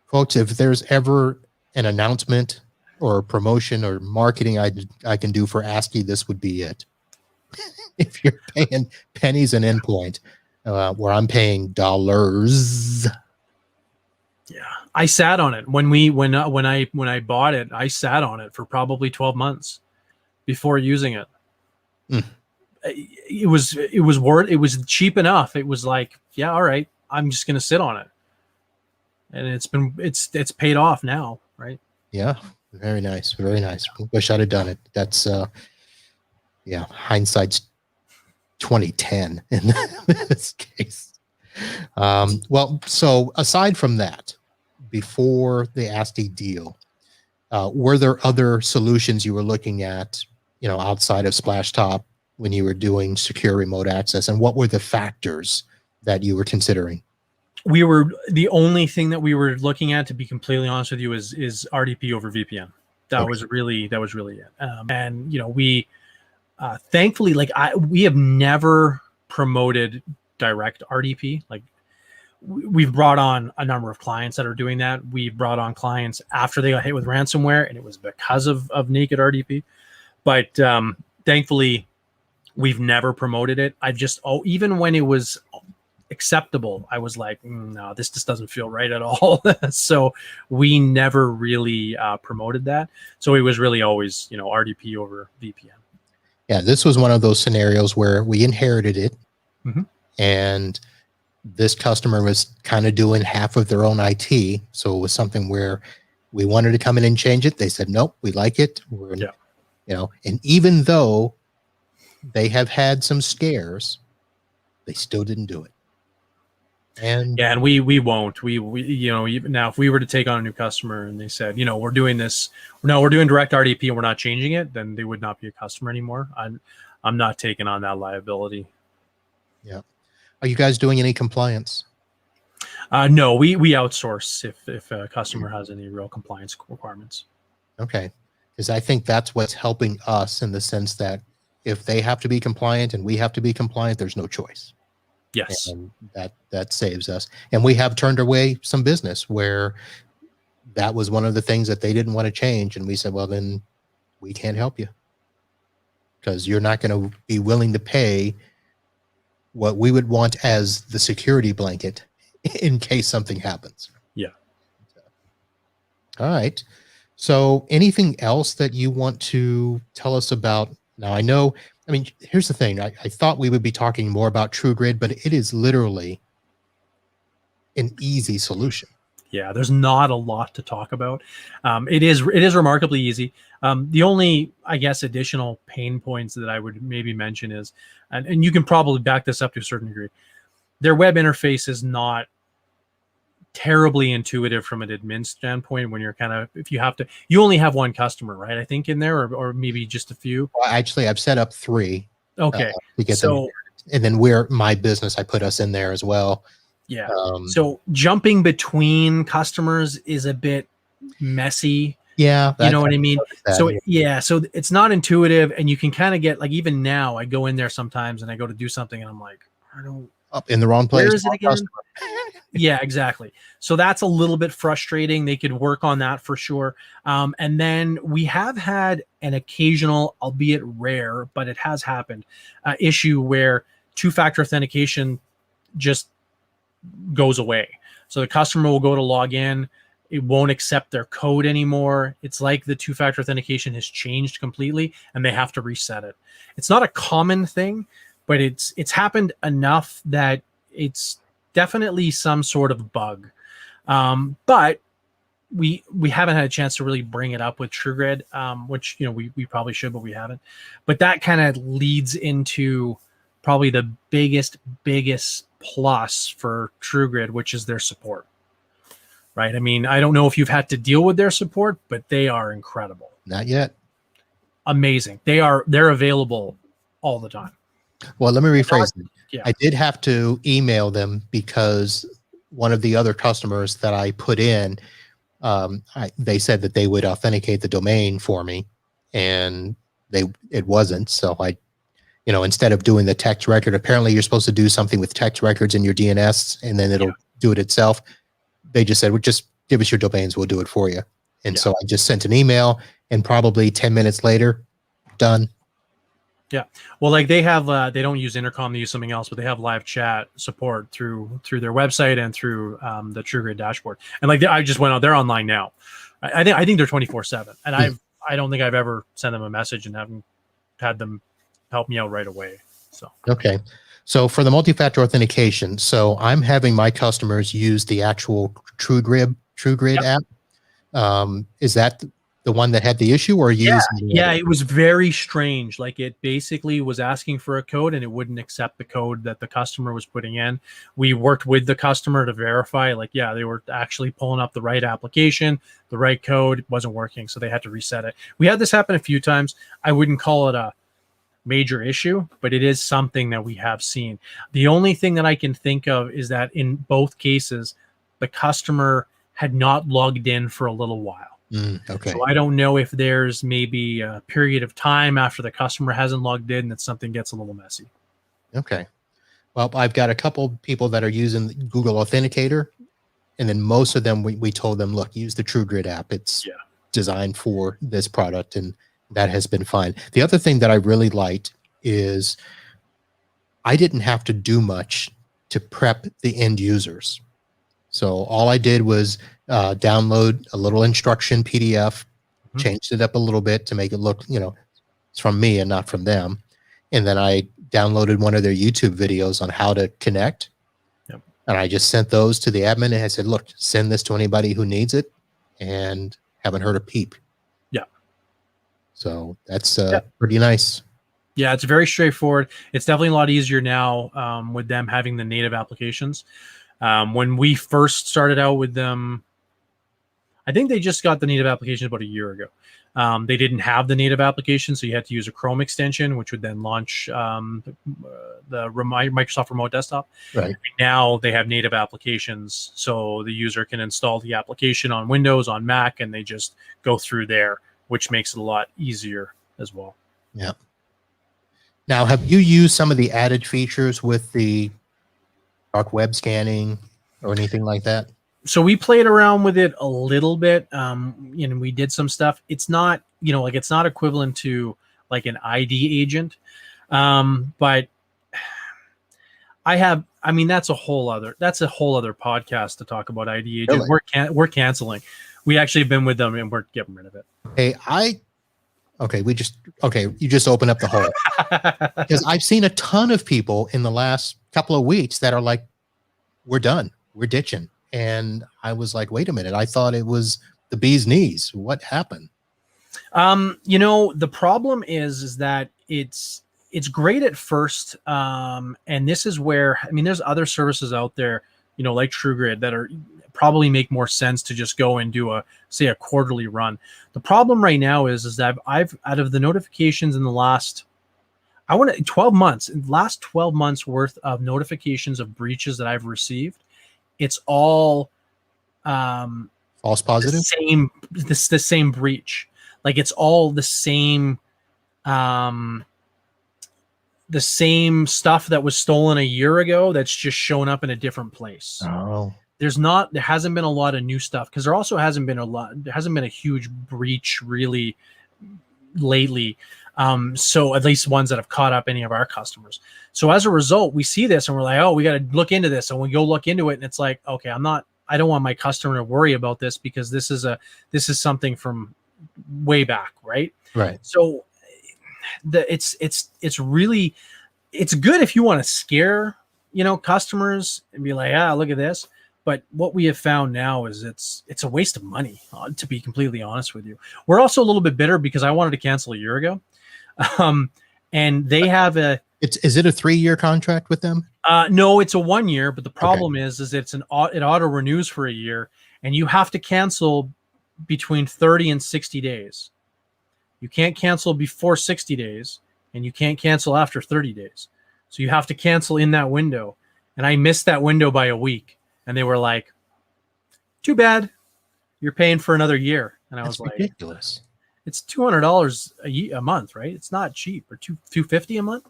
Folks, if there's ever an announcement or a promotion or marketing I can do for ASCII, this would be it. If you're paying pennies an endpoint, where I'm paying dollars. Yeah, I sat on it when I bought it. I sat on it for probably 12 months before using it. It was cheap enough. It was like, yeah, all right, I'm just gonna sit on it, and it's paid off now, right? Yeah, very nice, very nice. Wish I'd have done it. That's hindsight's 2010 in this case. Well, so aside from that, before the ASCII deal, were there other solutions you were looking at, outside of Splashtop when you were doing secure remote access, and what were the factors that you were considering? The only thing that we were looking at, to be completely honest with you, is RDP over VPN. That was really it. And we thankfully, we have never promoted direct RDP. Like, we've brought on a number of clients that are doing that. We've brought on clients after they got hit with ransomware, and it was because of naked RDP. But thankfully, we've never promoted it. Even when it was acceptable, I was like, no, this just doesn't feel right at all. So we never really promoted that. So it was really always, RDP over VPN. Yeah, this was one of those scenarios where we inherited it, and this customer was kind of doing half of their own IT. So it was something where we wanted to come in and change it. They said, nope, we like it. And even though they have had some scares, they still didn't do it. And we won't. We now, if we were to take on a new customer and they said, we're doing this, we're doing direct RDP and we're not changing it, then they would not be a customer anymore. I'm not taking on that liability. Yeah. Are you guys doing any compliance? No, we outsource if a customer has any real compliance requirements. Okay. Because I think that's what's helping us, in the sense that if they have to be compliant and we have to be compliant, there's no choice. Yes. And that saves us. And we have turned away some business where that was one of the things that they didn't want to change. And we said, well, then we can't help you, because you're not going to be willing to pay what we would want as the security blanket in case something happens. Yeah. All right. So anything else that you want to tell us about? Now, here's the thing. I thought we would be talking more about TruGrid, but it is literally an easy solution. Yeah, there's not a lot to talk about. It is remarkably easy. The only, I guess, additional pain points that I would maybe mention is, and you can probably back this up to a certain degree, their web interface is not terribly intuitive from an admin standpoint. When you're you only have one customer, right? I think in there, or maybe just a few. Well, actually, I've set up 3. Okay. To get them, and then my business, I put us in there as well. Yeah. So jumping between customers is a bit messy. Yeah. You know what I mean? So it's not intuitive, and you can kind of get, like, even now I go in there sometimes and I go to do something and I'm like, I don't, up in the wrong place. Where is it again? Yeah, exactly. So that's a little bit frustrating. They could work on that for sure. And then we have had an occasional, albeit rare, but it has happened, issue where 2-factor authentication just goes away. So the customer will go to log in. It won't accept their code anymore. It's like the two-factor authentication has changed completely, and they have to reset it. It's not a common thing, but it's happened enough that it's definitely some sort of bug. But we haven't had a chance to really bring it up with TruGrid, which we probably should, but we haven't. But that kind of leads into probably the biggest plus for TruGrid, which is their support. Right. I mean, I don't know if you've had to deal with their support, but they are incredible. Not yet. Amazing. They're available all the time. Well, let me rephrase it. Yeah. I did have to email them because one of the other customers that I put in, they said that they would authenticate the domain for me, and it wasn't. So I, instead of doing the text record, apparently you're supposed to do something with text records in your DNS, and then it'll do it itself. They just said, well, just give us your domains, we'll do it for you. And so I just sent an email, and probably 10 minutes later, done. Yeah. Well, like they have, they don't use intercom, they use something else, but they have live chat support through their website and through the TruGrid dashboard. And like I just went out, they're online now. I think they're 24/7. And I don't think I've ever sent them a message and haven't had them help me out right away. So okay. So for the multi-factor authentication, so I'm having my customers use the actual TruGrid app. Is that the one that had the issue, or it was very strange. Like it basically was asking for a code and it wouldn't accept the code that the customer was putting in. We worked with the customer to verify, like, they were actually pulling up the right application, the right code. It wasn't working, so they had to reset it. We had this happen a few times. I wouldn't call it a major issue, but it is something that we have seen. The only thing that I can think of is that in both cases, the customer had not logged in for a little while. Okay. So I don't know if there's maybe a period of time after the customer hasn't logged in that something gets a little messy. Okay. Well, I've got a couple people that are using Google Authenticator, and then most of them, we told them, look, use the TruGrid app. It's designed for this product, and that has been fine. The other thing that I really liked is I didn't have to do much to prep the end users. So all I did was download a little instruction PDF, changed it up a little bit to make it look, it's from me and not from them. And then I downloaded one of their YouTube videos on how to connect. Yep. And I just sent those to the admin, and I said, look, send this to anybody who needs it, and haven't heard a peep. Yeah. So that's pretty nice. Yeah, it's very straightforward. It's definitely a lot easier now with them having the native applications. When we first started out with them, I think they just got the native applications about a year ago. They didn't have the native application, so you had to use a Chrome extension, which would then launch the Microsoft Remote Desktop. Right. Now they have native applications, so the user can install the application on Windows, on Mac, and they just go through there, which makes it a lot easier as well. Yeah. Now, have you used some of the added features with the dark web scanning or anything like that? So we played around with it a little bit. We did some stuff. It's not, it's not equivalent to like an ID agent. But that's a whole other podcast to talk about ID agent. Really? We're canceling. We actually have been with them and we're getting rid of it. Hey, you just open up the hole. Because I've seen a ton of people in the last couple of weeks that are like, we're done, we're ditching. And I was like, wait a minute, I thought it was the bee's knees. What happened? The problem is that it's great at first. And this is where, there's other services out there, like TruGrid, that are probably make more sense to just go and do a quarterly run. The problem right now is that I've out of the notifications in the last, 12 months worth of notifications of breaches that I've received, it's all false positive, the same breach. Like it's all the same stuff that was stolen a year ago that's just showing up in a different place. Oh. There hasn't been a lot of new stuff, because there hasn't been a huge breach really lately. So at least ones that have caught up any of our customers. So as a result, we see this and we're like, oh, we got to look into this. And we go look into it, and it's like, okay, I'm not I don't want my customer to worry about this because this is something from way back, right? Right. So it's really, it's good if you want to scare, customers and be like, look at this. But what we have found now is it's a waste of money, to be completely honest with you. We're also a little bit bitter because I wanted to cancel a year ago. And they have is it a 3-year contract with them? No, it's a 1 year, but the problem is it auto renews for a year, and you have to cancel between 30 and 60 days. You can't cancel before 60 days, and you can't cancel after 30 days. So you have to cancel in that window. And I missed that window by a week, and they were like, "Too bad, you're paying for another year." And I was like, ridiculous. It's $200 a month, right? It's not cheap. Or $250 a month.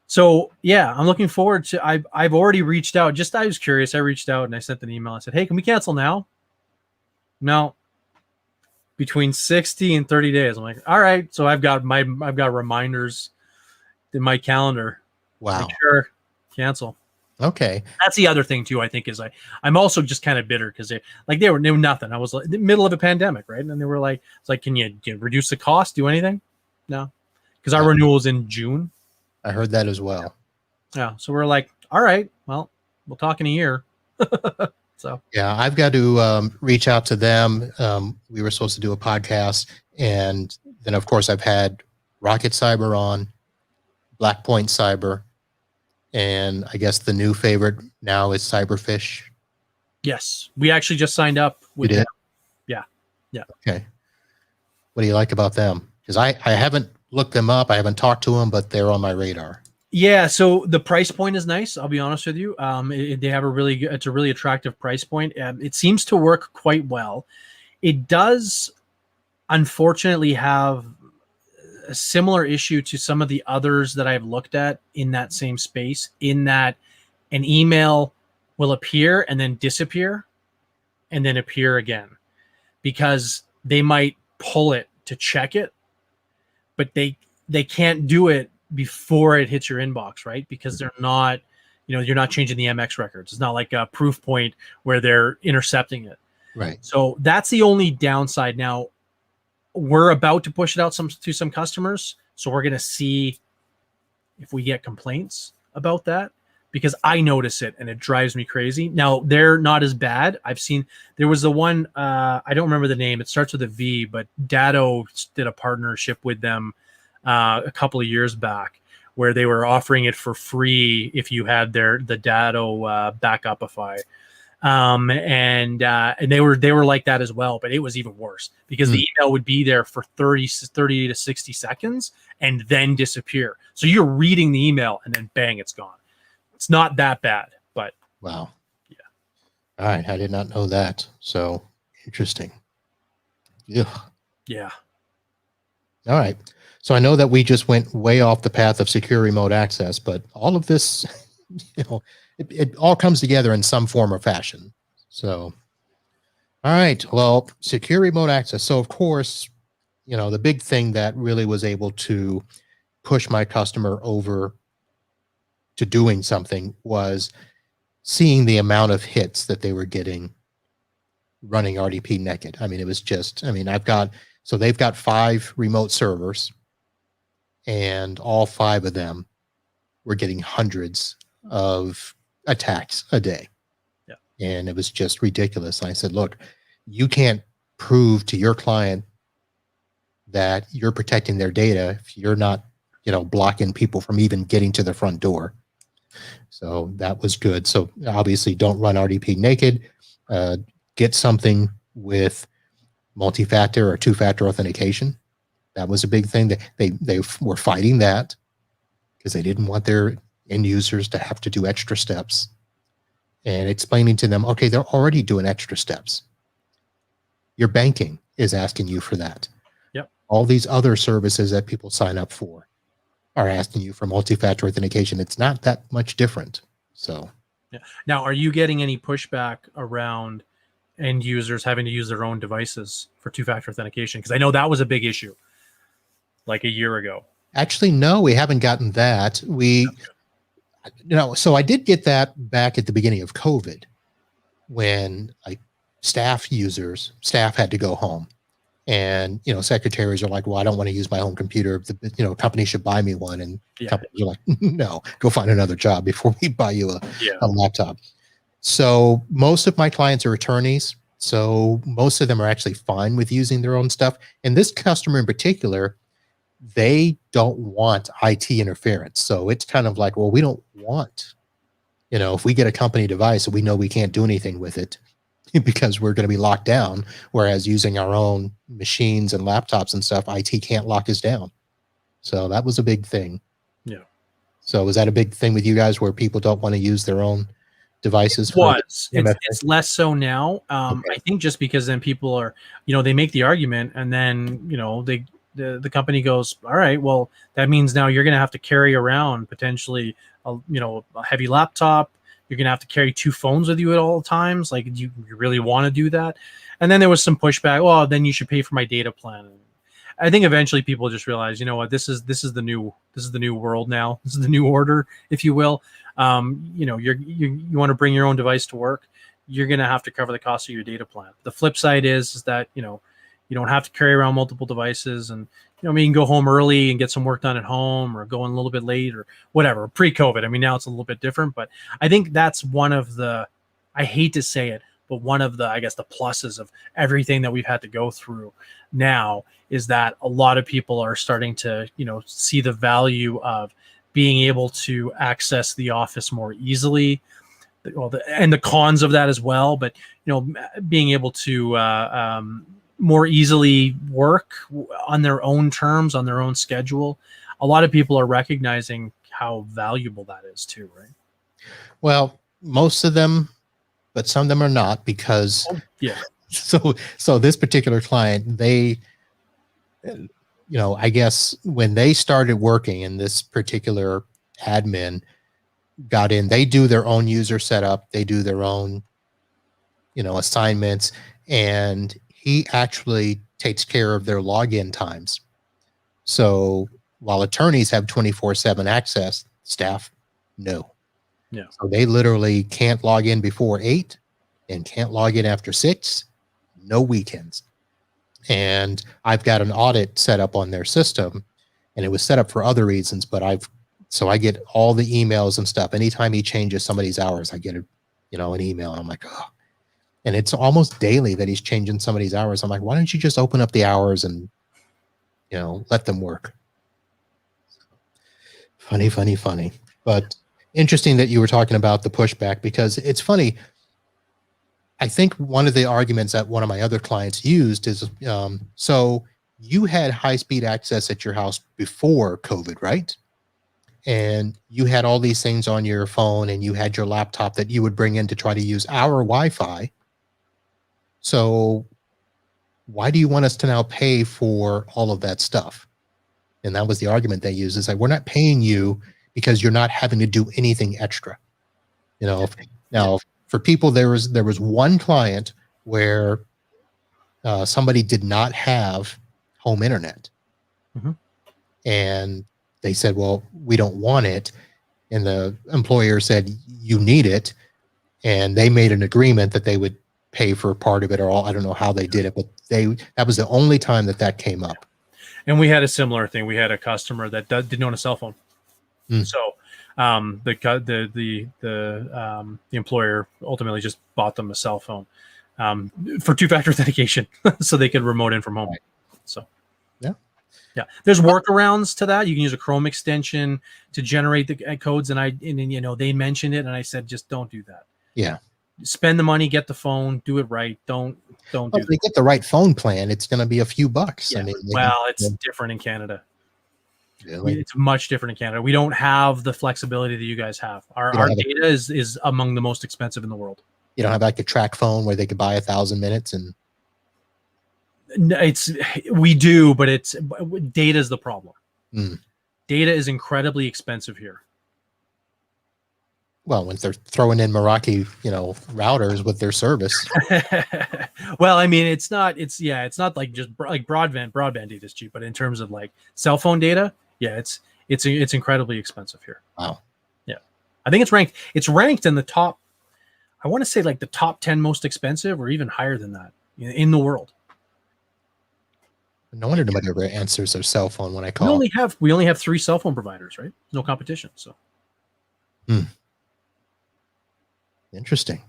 So yeah, I'm looking forward to. I've already reached out. I was curious. I reached out and I sent an email. I said, "Hey, can we cancel now?" No. Between 60 and 30 days. I'm like, all right. So I've got reminders in my calendar. Wow. Like, sure, cancel. Okay. That's the other thing too. I think is I'm also just kind of bitter because they were nothing. I was like in the middle of a pandemic, right? And they were like, it's like, can you reduce the cost? Do anything? No, because our renewal is in June. I heard that as well. Yeah. So we're like, all right, well, we'll talk in a year. So yeah, I've got to reach out to them. We were supposed to do a podcast, and then of course I've had Rocket Cyber on, Blackpoint Cyber, and I guess the new favorite now is Cyberfish. Yes, we actually just signed up with them. Yeah. Okay. What do you like about them? Because I haven't looked them up. I haven't talked to them, but they're on my radar. Yeah, so the price point is nice. I'll be honest with you. They have it's a really attractive price point. It seems to work quite well. It does, unfortunately, have a similar issue to some of the others that I've looked at in that same space, in that an email will appear and then disappear and then appear again, because they might pull it to check it, but they can't do it before it hits your inbox, right? Because they're not, you're not changing the MX records. It's not like a proof point where they're intercepting it. Right. So that's the only downside. Now we're about to push it out to some customers. So we're going to see if we get complaints about that, because I notice it and it drives me crazy. Now they're not as bad. I've seen, there was the one, I don't remember the name. It starts with a V, but Datto did a partnership with them a couple of years back, where they were offering it for free if you had the Datto Backupify, and they were like that as well, but it was even worse because the email would be there for 30 to 60 seconds and then disappear. So you're reading the email and then bang, it's gone. It's not that bad, but wow. Yeah. All right, I did not know that. So interesting. Yeah. Yeah. All right. So I know that we just went way off the path of secure remote access, but all of this, it all comes together in some form or fashion. So, all right. Well, secure remote access. So of course, the big thing that really was able to push my customer over to doing something was seeing the amount of hits that they were getting running RDP naked. I mean, it was just, they've got 5 remote servers, and all 5 of them were getting hundreds of attacks a day. Yeah. And it was just ridiculous. I said, look, you can't prove to your client that you're protecting their data if you're not, blocking people from even getting to the front door. So that was good. So obviously don't run RDP naked. Get something with multi-factor or 2-factor authentication. That was a big thing. They were fighting that because they didn't want their end users to have to do extra steps, and explaining to them, okay, they're already doing extra steps. Your banking is asking you for that. Yep. All these other services that people sign up for are asking you for multi-factor authentication. It's not that much different. So, yeah. Now, are you getting any pushback around end users having to use their own devices for 2-factor authentication? Because I know that was a big issue like a year ago. Actually, no, we haven't gotten that. So I did get that back at the beginning of COVID, when like staff had to go home. And, secretaries are like, well, I don't want to use my home computer. The company should buy me one. And companies are like, no, go find another job before we buy you a laptop. So most of my clients are attorneys. So most of them are actually fine with using their own stuff. And this customer in particular, they don't want IT interference. So it's kind of like, well, we don't want, if we get a company device, we know we can't do anything with it because we're going to be locked down. Whereas using our own machines and laptops and stuff, IT can't lock us down. So that was a big thing. Yeah. So was that a big thing with you guys where people don't want to use their own devices? It's less so now. Okay. I think just because then people are, they make the argument and then, the company goes, all right, well, that means now you're going to have to carry around potentially a heavy laptop. You're going to have to carry 2 phones with you at all times. Like, do you really want to do that? And then there was some pushback. Well, then you should pay for my data plan. I think eventually people just realize, you know what, this is the new world now. This is the new order, if you will. You want to bring your own device to work, you're going to have to cover the cost of your data plan. The flip side is that, you don't have to carry around multiple devices, and you can go home early and get some work done at home, or go in a little bit late, or whatever. Pre-COVID, I mean, now it's a little bit different, but I think that's one of the, I hate to say it, but one of the, I guess, the pluses of everything that we've had to go through now is that a lot of people are starting to, see the value of being able to access the office more easily. And the cons of that as well, but being able to more easily work on their own terms, on their own schedule. A lot of people are recognizing how valuable that is too, right? Well, most of them, but some of them are not, because So this particular client, they, I guess when they started working, and this particular admin got in, they do their own user setup, they do their own, assignments, and he actually takes care of their login times. So while attorneys have 24/7 access, staff, no. Yeah. So they literally can't log in before 8 and can't log in after 6, no weekends. And I've got an audit set up on their system, and it was set up for other reasons, but I get all the emails and stuff. Anytime he changes somebody's hours, I get an email, and I'm like, oh. And it's almost daily that he's changing somebody's hours. I'm like, why don't you just open up the hours and, let them work? Funny. But interesting that you were talking about the pushback, because it's funny. I think one of the arguments that one of my other clients used is, so you had high-speed access at your house before COVID, right? And you had all these things on your phone, and you had your laptop that you would bring in to try to use our Wi-Fi. So why do you want us to now pay for all of that stuff? And that was the argument they used, is like, we're not paying you because you're not having to do anything extra. Now for people, there was one client where somebody did not have home internet. Mm-hmm. And they said, well, we don't want it. And the employer said, you need it. And they made an agreement that they would pay for part of it or all. I don't know how they did it, but that was the only time that came up. And we had a similar thing. We had a customer that didn't own a cell phone. So the employer ultimately just bought them a cell phone for 2-factor authentication so they could remote in from home. Right. So yeah, there's workarounds to that. You can use a Chrome extension to generate the codes, and they mentioned it, and I said, just don't do that. Yeah. Spend the money, get the phone, do it right. Don't do if they get the right phone plan, it's going to be a few bucks. Yeah, it's different in Canada. Really? It's much different in Canada. We don't have the flexibility that you guys have. Our data is among the most expensive in the world. You don't have like a track phone where they could buy 1,000 minutes and. We do, but data is the problem. Mm. Data is incredibly expensive here. Well, when they're throwing in Meraki, routers with their service. Well, I mean, it's not like just like broadband data is cheap, but in terms of like cell phone data, yeah, it's incredibly expensive here. Wow. Yeah. I think it's ranked in the top, I want to say like the top 10 most expensive or even higher than that in the world. No wonder nobody ever answers their cell phone when I We call. only have 3 cell phone providers, right? No competition. So Interesting.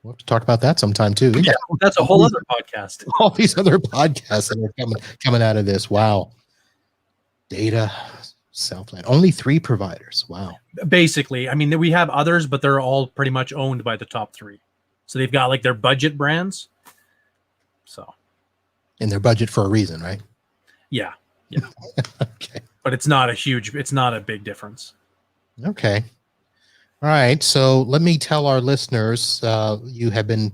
We'll have to talk about that sometime too. yeah, that's a whole other podcast. All these other podcasts that are coming out of this. Wow. Data, cell plan. Only 3 providers. Wow. Basically, I mean, we have others, but they're all pretty much owned by the top 3. So they've got like their budget brands. So. In their budget for a reason, right? Yeah. Okay. But it's not a big difference. Okay. All right. So let me tell our listeners, you have been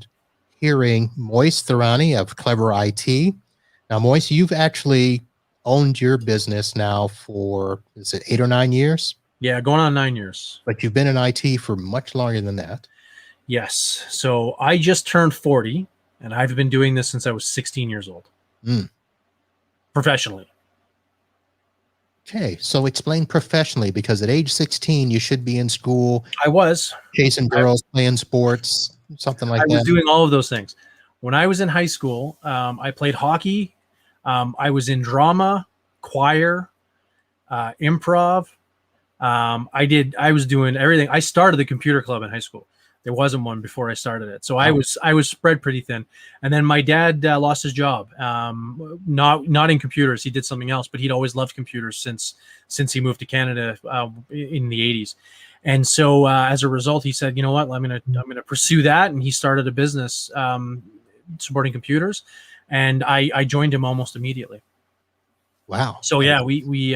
hearing Moez Tharani of Clever IT. Now, Moez, you've actually owned your business now for, is it 8 or 9 years? Yeah, going on 9 years. But you've been in IT for much longer than that. Yes. So I just turned 40, and I've been doing this since I was 16 years old. Professionally. Okay, so explain professionally, because at age 16, you should be in school. I was. Chasing girls, playing sports, something like that. I was doing all of those things. When I was in high school, I played hockey. I was in drama, choir, improv. I was doing everything. I started the computer club in high school. There wasn't one before I started it. So I was spread pretty thin. And then my dad lost his job. Not in computers. He did something else, but he'd always loved computers since he moved to Canada in the 80s. And so as a result, he said, you know what, I'm gonna pursue that. And he started a business supporting computers. And I joined him almost immediately. Wow. So yeah, we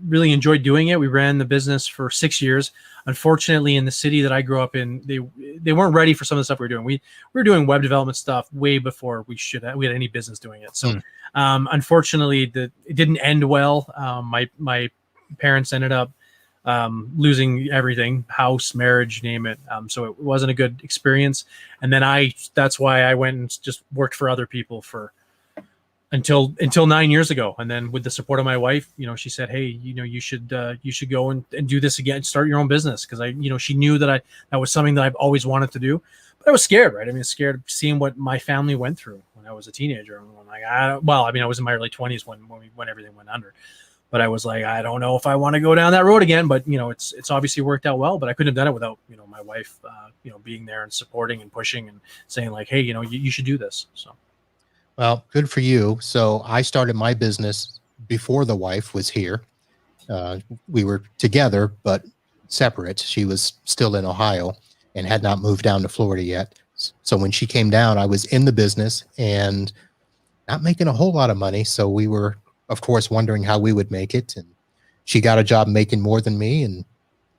really enjoyed doing it. We ran the business for 6 years. Unfortunately, in the city that I grew up in, they weren't ready for some of the stuff we were doing. We were doing web development stuff way before we had any business doing it. So unfortunately, it didn't end well. My parents ended up losing everything, house, marriage, name it. So it wasn't a good experience. And then that's why I went and just worked for other people until 9 years ago. And then with the support of my wife, she said, hey, you should go and do this again, start your own business. Cause she knew that was something that I've always wanted to do, but I was scared, right? I mean, scared of seeing what my family went through when I was a teenager. And I'm like, I was in my early 20s when everything went under, but I was like, I don't know if I want to go down that road again, but it's obviously worked out well, but I couldn't have done it without, my wife, being there and supporting and pushing and saying like, hey, you should do this. So. Well, good for you. So I started my business before the wife was here. We were together, but separate. She was still in Ohio and had not moved down to Florida yet. So when she came down, I was in the business and not making a whole lot of money. So we were, of course, wondering how we would make it. And she got a job making more than me. And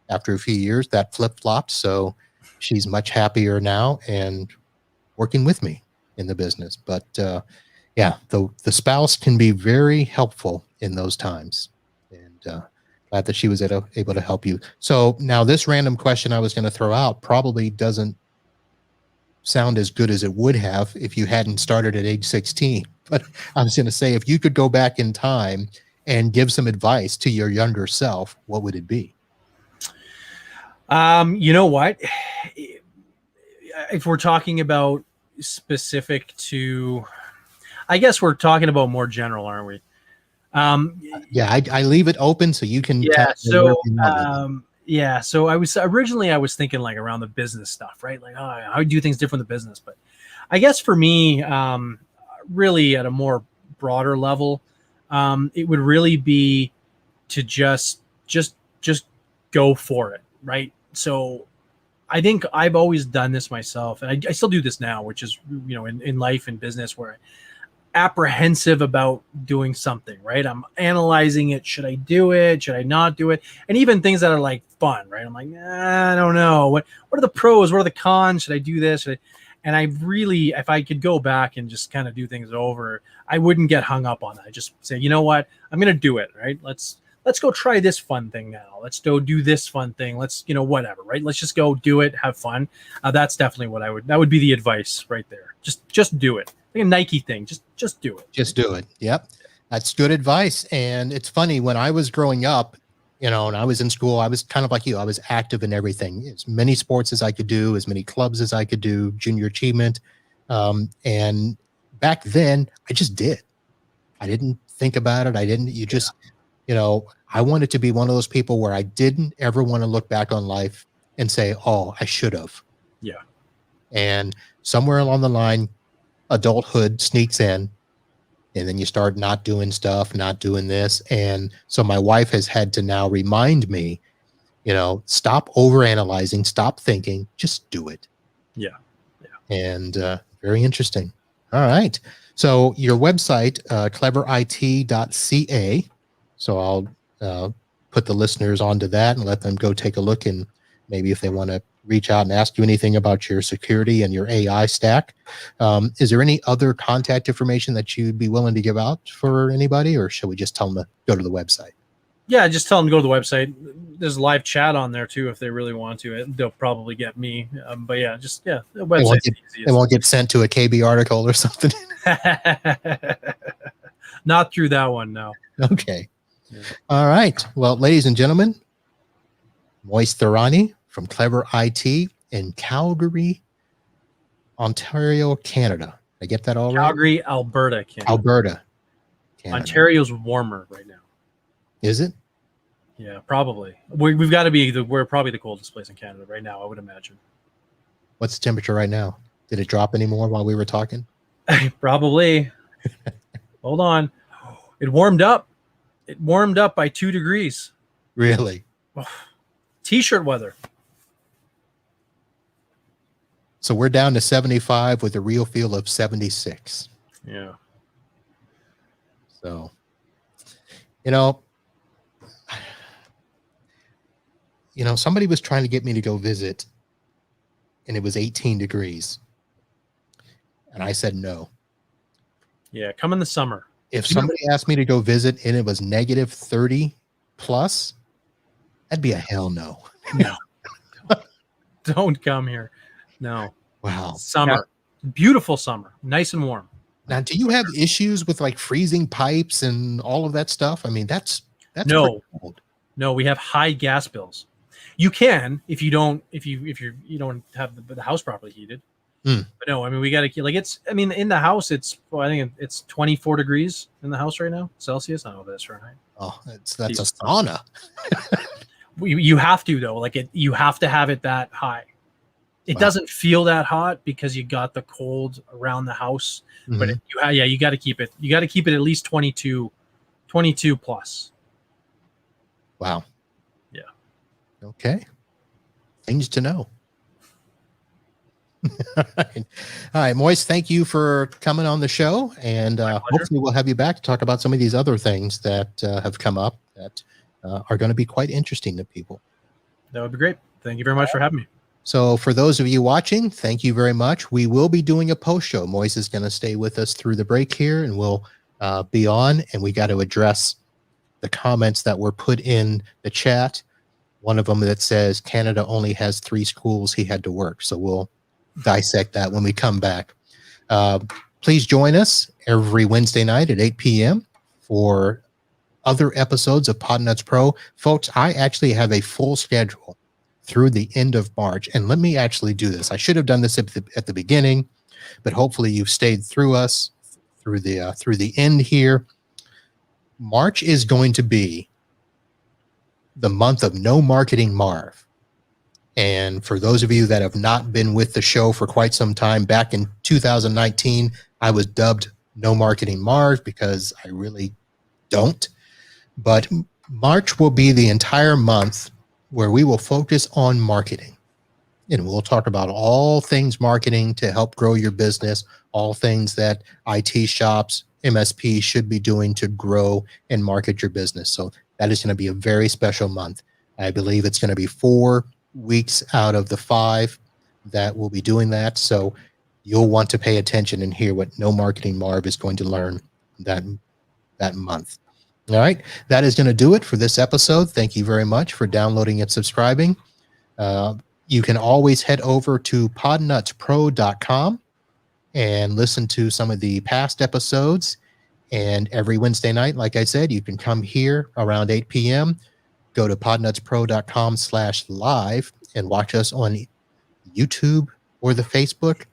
after a few years, that flip-flopped. So she's much happier now and working with me in the business. But yeah, the spouse can be very helpful in those times, and glad that she was able to help you. So now this random question I was going to throw out probably doesn't sound as good as it would have if you hadn't started at age 16. But I was going to say, if you could go back in time and give some advice to your younger self, what would it be? You know what? If we're talking about specific to, I guess we're talking about more general, aren't we? Yeah, I leave it open so you can. Yeah. So so I was thinking like around the business stuff, right? Like, how do you do things different in the business? But I guess for me, really at a more broader level, it would really be to just go for it, right? So I think I've always done this myself, and I still do this now, which is, in life and business, where I'm apprehensive about doing something, right? I'm analyzing it. Should I do it? Should I not do it? And even things that are like fun, right? I'm like, I don't know. What are the pros? What are the cons? Should I do this? And I really, if I could go back and just kind of do things over, I wouldn't get hung up on that. I just say, you know what? I'm going to do it, right? Let's go try this fun thing now. Let's go do this fun thing. Let's, whatever, right? Let's just go do it, have fun. That's definitely that would be the advice right there. Just do it. Like a Nike thing. Just do it. Just do it. Yep. That's good advice. And it's funny, when I was growing up and I was in school. I was kind of like you. I was active in everything, as many sports as I could do, as many clubs as I could do, junior achievement. And back then, I just did. I didn't think about it. You just, I wanted to be one of those people where I didn't ever want to look back on life and say, oh, I should have. Yeah. And somewhere along the line, adulthood sneaks in, and then you start not doing stuff, not doing this. And so my wife has had to now remind me, stop overanalyzing, stop thinking, just do it. Yeah. And very interesting. All right. So your website, cleverit.ca. So I'll put the listeners onto that and let them go take a look, and maybe if they want to reach out and ask you anything about your security and your AI stack. Is there any other contact information that you'd be willing to give out for anybody, or should we just tell them to go to the website? Yeah, just tell them to go to the website. There's live chat on there too if they really want to. They'll probably get me. But yeah, the website's easy. They won't get sent to a KB article or something. Not through that one, no. Okay. Yeah. All right. Well, ladies and gentlemen, Moez Tharani from Clever IT in Calgary, Ontario, Canada. Did I get that all right? Calgary, Alberta, Canada. Alberta, Canada. Ontario's warmer right now. Is it? Yeah, probably. We've got to be. We're probably the coldest place in Canada right now, I would imagine. What's the temperature right now? Did it drop any more while we were talking? Probably. Hold on. It warmed up. It warmed up by 2 degrees. Really? T-shirt weather. So we're down to 75 with a real feel of 76. Yeah. So, somebody was trying to get me to go visit, and it was 18 degrees. And I said no. Yeah, come in the summer. If somebody asked me to go visit and it was negative 30 plus, that'd be a hell no. No. Don't come here. No. Wow. Summer. Beautiful summer. Nice and warm. Now, do you have issues with like freezing pipes and all of that stuff? I mean, that's no. No, we have high gas bills. You can if you don't have the house properly heated. But no, I mean, we got to keep in the house. I think it's 24 degrees in the house right now, Celsius. I don't know if that's Fahrenheit. Oh, that's a sauna. You have to though. You have to have it that high. It doesn't feel that hot because you got the cold around the house. Mm-hmm. But you got to keep it. You got to keep it at least 22 plus. Wow. Yeah. Okay. Things to know. All right, Moez, thank you for coming on the show, and hopefully we'll have you back to talk about some of these other things that have come up that are going to be quite interesting to people. That would be great. Thank you very much for having me. So for those of you watching, thank you very much. We will be doing a post show. Moez is going to stay with us through the break here, and we'll be on, and we got to address the comments that were put in the chat. One of them that says Canada only has 3 schools he had to work. So we'll dissect that when we come back. Please join us every Wednesday night at 8 p.m. for other episodes of Podnuts Pro. Folks, I actually have a full schedule through the end of March. And let me actually do this. I should have done this at the beginning, but hopefully you've stayed through us through the end here. March is going to be the month of No Marketing Marv. And for those of you that have not been with the show for quite some time, back in 2019, I was dubbed No Marketing Marv because I really don't. But March will be the entire month where we will focus on marketing. And we'll talk about all things marketing to help grow your business, all things that IT shops, MSPs should be doing to grow and market your business. So that is going to be a very special month. I believe it's going to be 4 weeks out of the 5 that will be doing that. So you'll want to pay attention and hear what No Marketing Marv is going to learn that month. All right. That is going to do it for this episode. Thank you very much for downloading and subscribing. You can always head over to podnutspro.com and listen to some of the past episodes. And every Wednesday night, like I said, you can come here around 8 p.m. go to podnutspro.com/live and watch us on YouTube or the Facebook.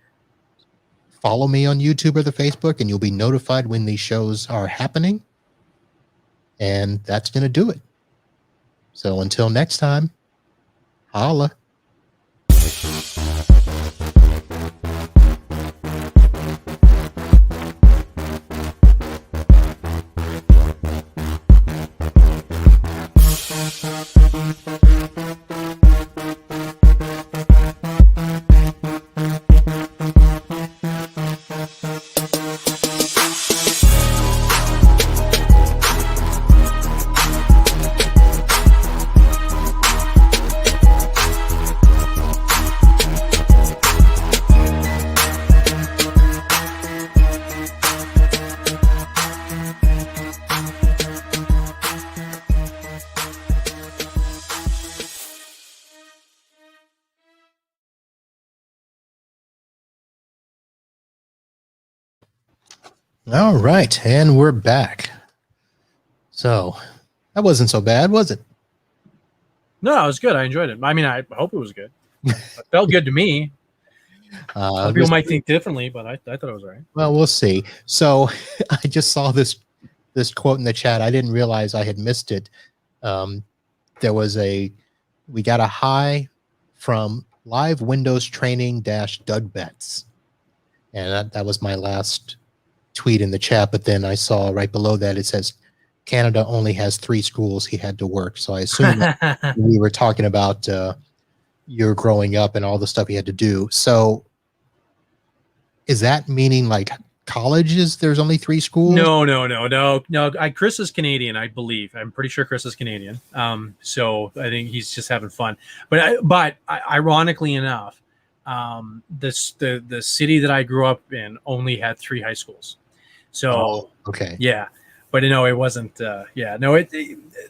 Follow me on YouTube or the Facebook, and you'll be notified when these shows are happening. And that's going to do it. So until next time, holla. All right, and we're back. So that wasn't so bad, was it? No, it was good. I enjoyed it. I mean, I hope it was good. It felt good to me. Some people might think differently, but I thought it was all right. Well, we'll see. So I just saw this quote in the chat. I didn't realize I had missed it. There was we got a hi from Live Windows Training Doug Betts. And that was my last tweet in the chat. But then I saw right below that it says Canada only has 3 schools he had to work. So I assume we were talking about your growing up and all the stuff you had to do. So is that meaning like colleges, there's only 3 schools? No. Chris is Canadian, I believe. I'm pretty sure Chris is Canadian. So I think he's just having fun. But ironically enough, the city that I grew up in only had 3 high schools. So okay, yeah, but no, it wasn't. So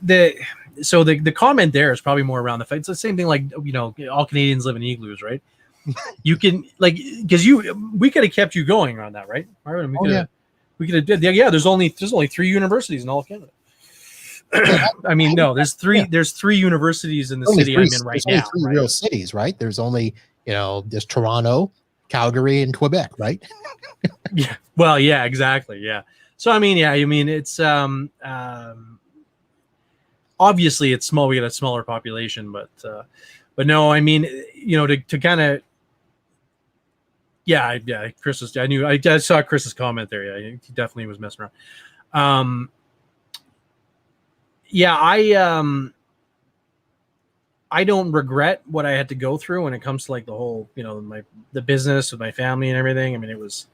the comment there is probably more around the fact it's the same thing. Like, all Canadians live in igloos, right? You can because we could have kept you going on that, right? Marvin? We could have did. Yeah, there's only 3 universities in all of Canada. I mean, no, there's 3 universities in the city I'm in right now. 3 real cities, right? There's only there's Toronto, Calgary, and Quebec, right? Yeah. Well, yeah, exactly. Yeah. So I mean, it's obviously it's small. We got a smaller population, but no, I mean, to kind of. Yeah. Chris was. I saw Chris's comment there. Yeah, he definitely was messing around. I don't regret what I had to go through when it comes to like the whole, the business with my family and everything. I mean, it was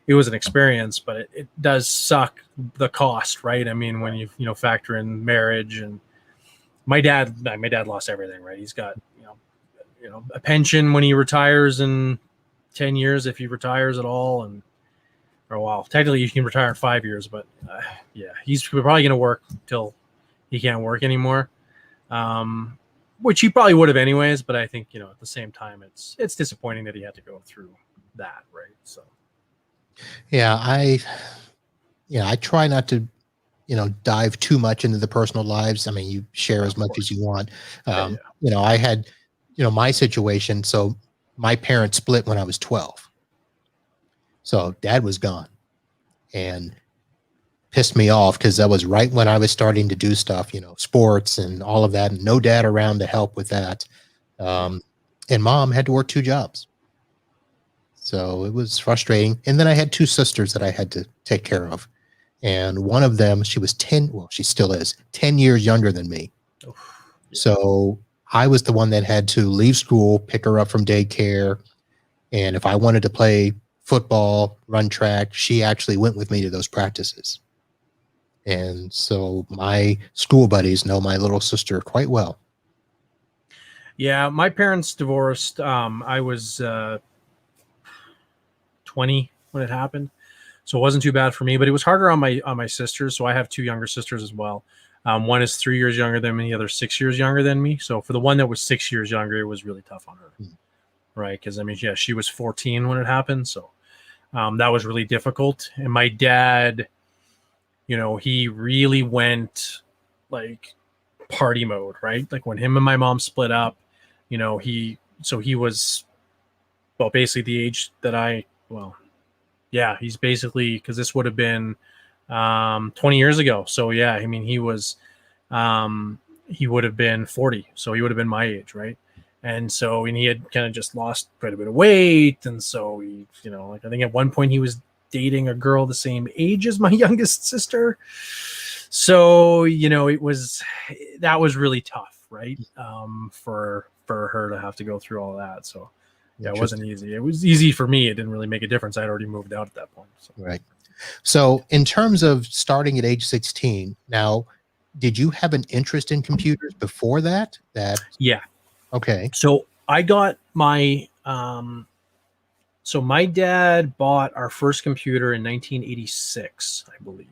an experience, but it does suck the cost, right? I mean, when you factor in marriage and my dad lost everything, right? He's got, a pension when he retires in 10 years, if he retires at all. Technically you can retire in 5 years, but he's probably going to work till he can't work anymore. Which he probably would have anyways, but I think, at the same time, it's disappointing that he had to go through that, right? So, yeah, I try not to, dive too much into the personal lives. I mean, you share as much as you want. I had, my situation. So my parents split when I was 12. So dad was gone and pissed me off because that was right when I was starting to do stuff, sports and all of that, and no dad around to help with that. And mom had to work 2 jobs. So it was frustrating. And then I had 2 sisters that I had to take care of. And one of them, she was she still is 10 years younger than me. Oh, yeah. So I was the one that had to leave school, pick her up from daycare. And if I wanted to play football, run track, she actually went with me to those practices. And so my school buddies know my little sister quite well. Yeah, my parents divorced. I was 20 when it happened, so it wasn't too bad for me. But it was harder on my sisters. So I have 2 younger sisters as well. One is 3 years younger than me. The other 6 years younger than me. So for the one that was 6 years younger, it was really tough on her, right? Because I mean, yeah, she was 14 when it happened, so that was really difficult. And my dad, he really went like party mode, right? Like when him and my mom split up, you know, he was, well, basically the age that he's basically, because this would have been 20 years ago. So yeah, I mean, he would have been 40, so he would have been my age, right? And so, and he had kind of just lost quite a bit of weight, and so he, you know, like I think at one point he was dating a girl the same age as my youngest sister. So, you know, that was really tough, right? For her to have to go through all that. So yeah, it wasn't easy. It was easy for me. It didn't really make a difference. I'd already moved out at that point. So. Right. So in terms of starting at age 16, now, did you have an interest in computers before that? Yeah. Okay. So I got my, so my dad bought our first computer in 1986, I believe.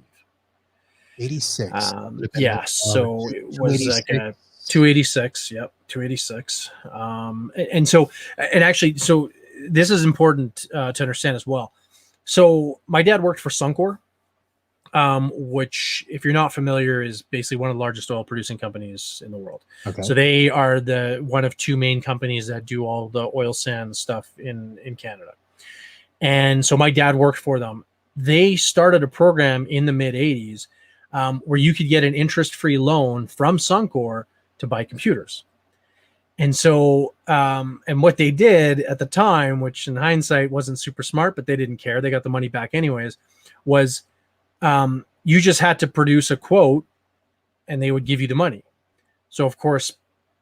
86. Yeah. So it was like a 286. Yep. 286. And so, and actually, so this is important to understand as well. So my dad worked for Suncor, which, if you're not familiar, is basically one of the largest oil producing companies in the world. Okay. So they are one of two main companies that do all the oil sands stuff in Canada. And so my dad worked for them. They started a program in the mid 80s where you could get an interest-free loan from Suncor to buy computers. And so, and what they did at the time, which in hindsight wasn't super smart, but they didn't care, they got the money back anyways, was you just had to produce a quote and they would give you the money. So of course,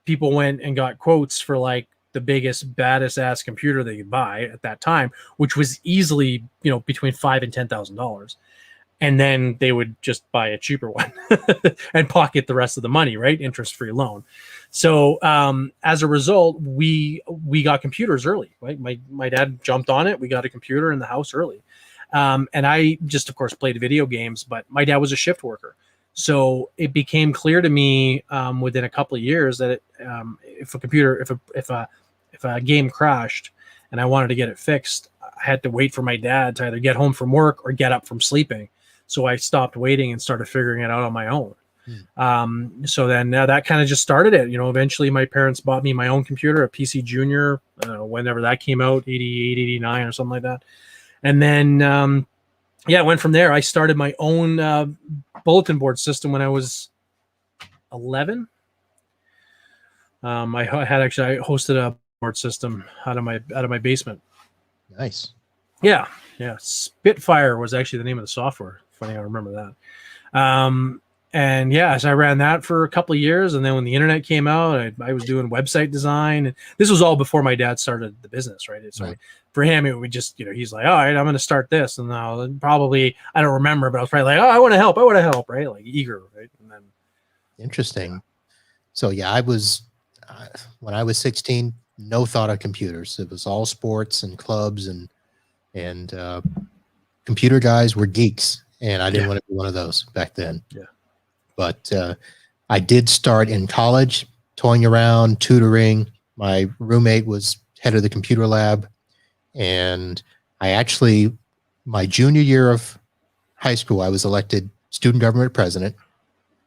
people went and got quotes for like the biggest, baddest ass computer they could buy at that time, which was easily, you know, between $5,000 and $10,000. And then they would just buy a cheaper one and pocket the rest of the money, right? Interest-free loan. So as a result, we got computers early, right? My dad jumped on it. We got a computer in the house early. And I just, of course, played video games, but my dad was a shift worker. So it became clear to me within a couple of years that if a game crashed and I wanted to get it fixed, I had to wait for my dad to either get home from work or get up from sleeping. So I stopped waiting and started figuring it out on my own. So then that kind of just started it. You know, eventually my parents bought me my own computer, a PC Junior, whenever that came out, 88, 89 or something like that. And then, I went from there. I started my own bulletin board system when I was 11. I hosted a board system out of my basement. Nice. Yeah. Spitfire was actually the name of the software. Funny, I remember that. And yeah, so I ran that for a couple of years. And then when the internet came out, I was doing website design. And this was all before my dad started the business, right? So right. For him, it would just, you know, he's like, all right, I'm going to start this. And now probably, I don't remember, but I was probably like, oh, I want to help, right? Like eager, right? And then. Interesting. Yeah. So yeah, I was, when I was 16, no thought of computers. It was all sports and clubs and computer guys were geeks. And I didn't want to be one of those back then. Yeah. But I did start in college, toying around, tutoring. My roommate was head of the computer lab. And I actually, my junior year of high school, I was elected student government president.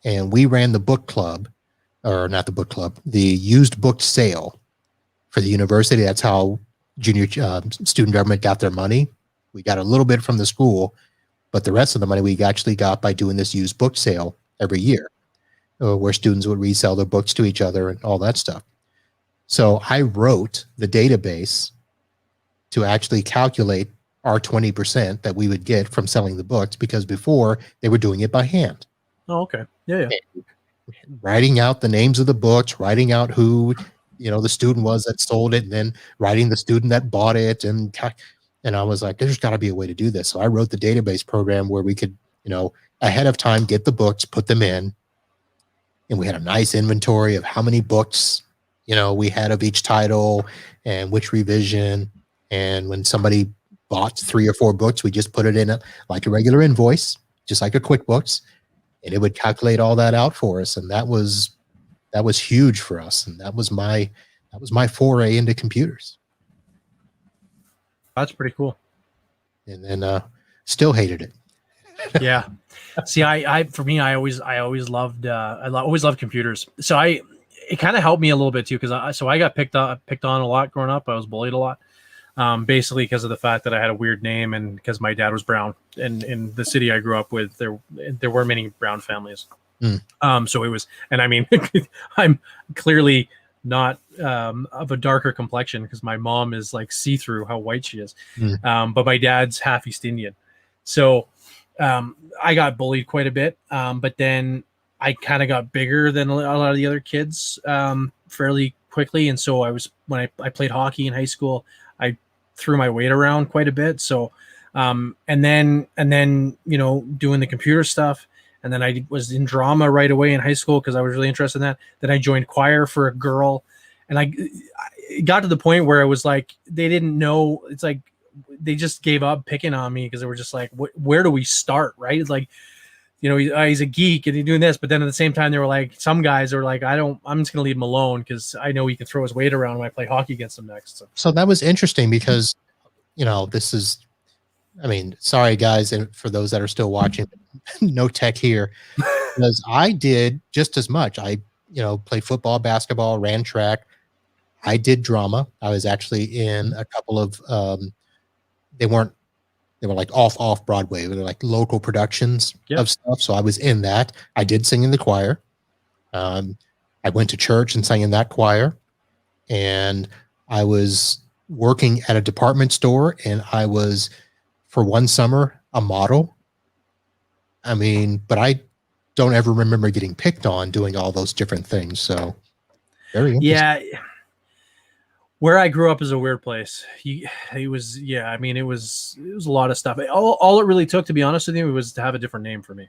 And we ran the book club, or not the book club, the used book sale for the university. That's how junior student government got their money. We got a little bit from the school, but the rest of the money we actually got by doing this used book sale every year, where students would resell their books to each other and all that stuff. So I wrote the database to actually calculate our 20% that we would get from selling the books, because before they were doing it by hand. Oh, okay. Yeah. Writing out the names of the books, writing out who, you know, the student was that sold it, and then writing the student that bought it. And I was like, there's got to be a way to do this. So I wrote the database program where we could, you know, ahead of time, get the books, put them in. And we had a nice inventory of how many books, you know, we had of each title and which revision. And when somebody bought 3 or 4 books, we just put it in like a regular invoice, just like a QuickBooks, and it would calculate all that out for us. And that was huge for us. And that was my foray into computers. That's pretty cool. And then still hated it. Yeah. See, for me, I always loved, always loved computers. So it kind of helped me a little bit too. Cause I got picked on a lot growing up. I was bullied a lot. Basically because of the fact that I had a weird name and because my dad was brown, and in the city I grew up with, there were many brown families. So it was, and I mean, I'm clearly not of a darker complexion because my mom is like see-through how white she is. But my dad's half East Indian. So I got bullied quite a bit. But then I kind of got bigger than a lot of the other kids fairly quickly. And so when I played hockey in high school, I threw my weight around quite a bit. So, and then, doing the computer stuff. And then I was in drama right away in high school because I was really interested in that. Then I joined choir for a girl. And I got to the point where it was like, they didn't know. It's like, they just gave up picking on me because they were just like, where do we start? Right. It's like, he's a geek and he's doing this. But then at the same time, they were like, some guys are like, I'm just going to leave him alone because I know he can throw his weight around when I play hockey against him next. So that was interesting because, this is, sorry guys, and for those that are still watching, no tech here, because I did just as much. I, played football, basketball, ran track. I did drama. I was actually in a couple of, they were like off Broadway. They were like local productions of stuff. So I was in that. I did sing in the choir. I went to church and sang in that choir, and I was working at a department store, and I was, for one summer, a model. But I don't ever remember getting picked on doing all those different things. So very interesting. Yeah. Where I grew up is a weird place. It was a lot of stuff. All it really took, to be honest with you, was to have a different name for me.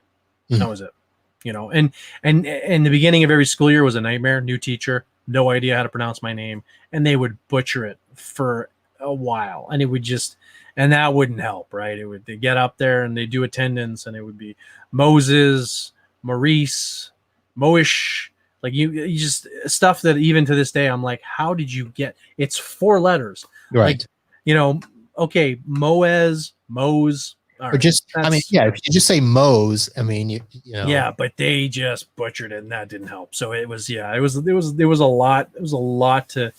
That was it. And the beginning of every school year was a nightmare. New teacher, no idea how to pronounce my name, and they would butcher it for a while, and it would just, and that wouldn't help, right? They get up there and they do attendance, and it would be Moses, Maurice, Moish, like you just stuff that even to this day I'm like, how did you get? It's 4 letters, right? Like, okay, Moez, Moez. Or just, if you just say Moez, Yeah, but they just butchered it, and that didn't help. So it was a lot. It was a lot to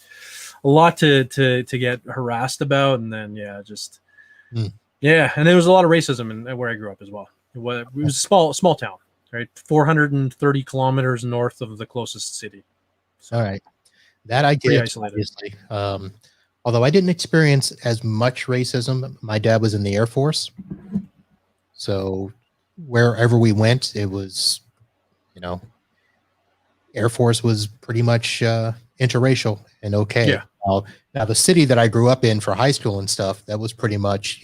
get harassed about, and then and there was a lot of racism in where I grew up as well. It was a small town, right? 430 kilometers north of the closest city. So, all right, that I get, obviously. Although I didn't experience as much racism. My dad was in the Air Force, so wherever we went, it was, Air Force was pretty much interracial and okay. Yeah. Now the city that I grew up in for high school and stuff, that was pretty much,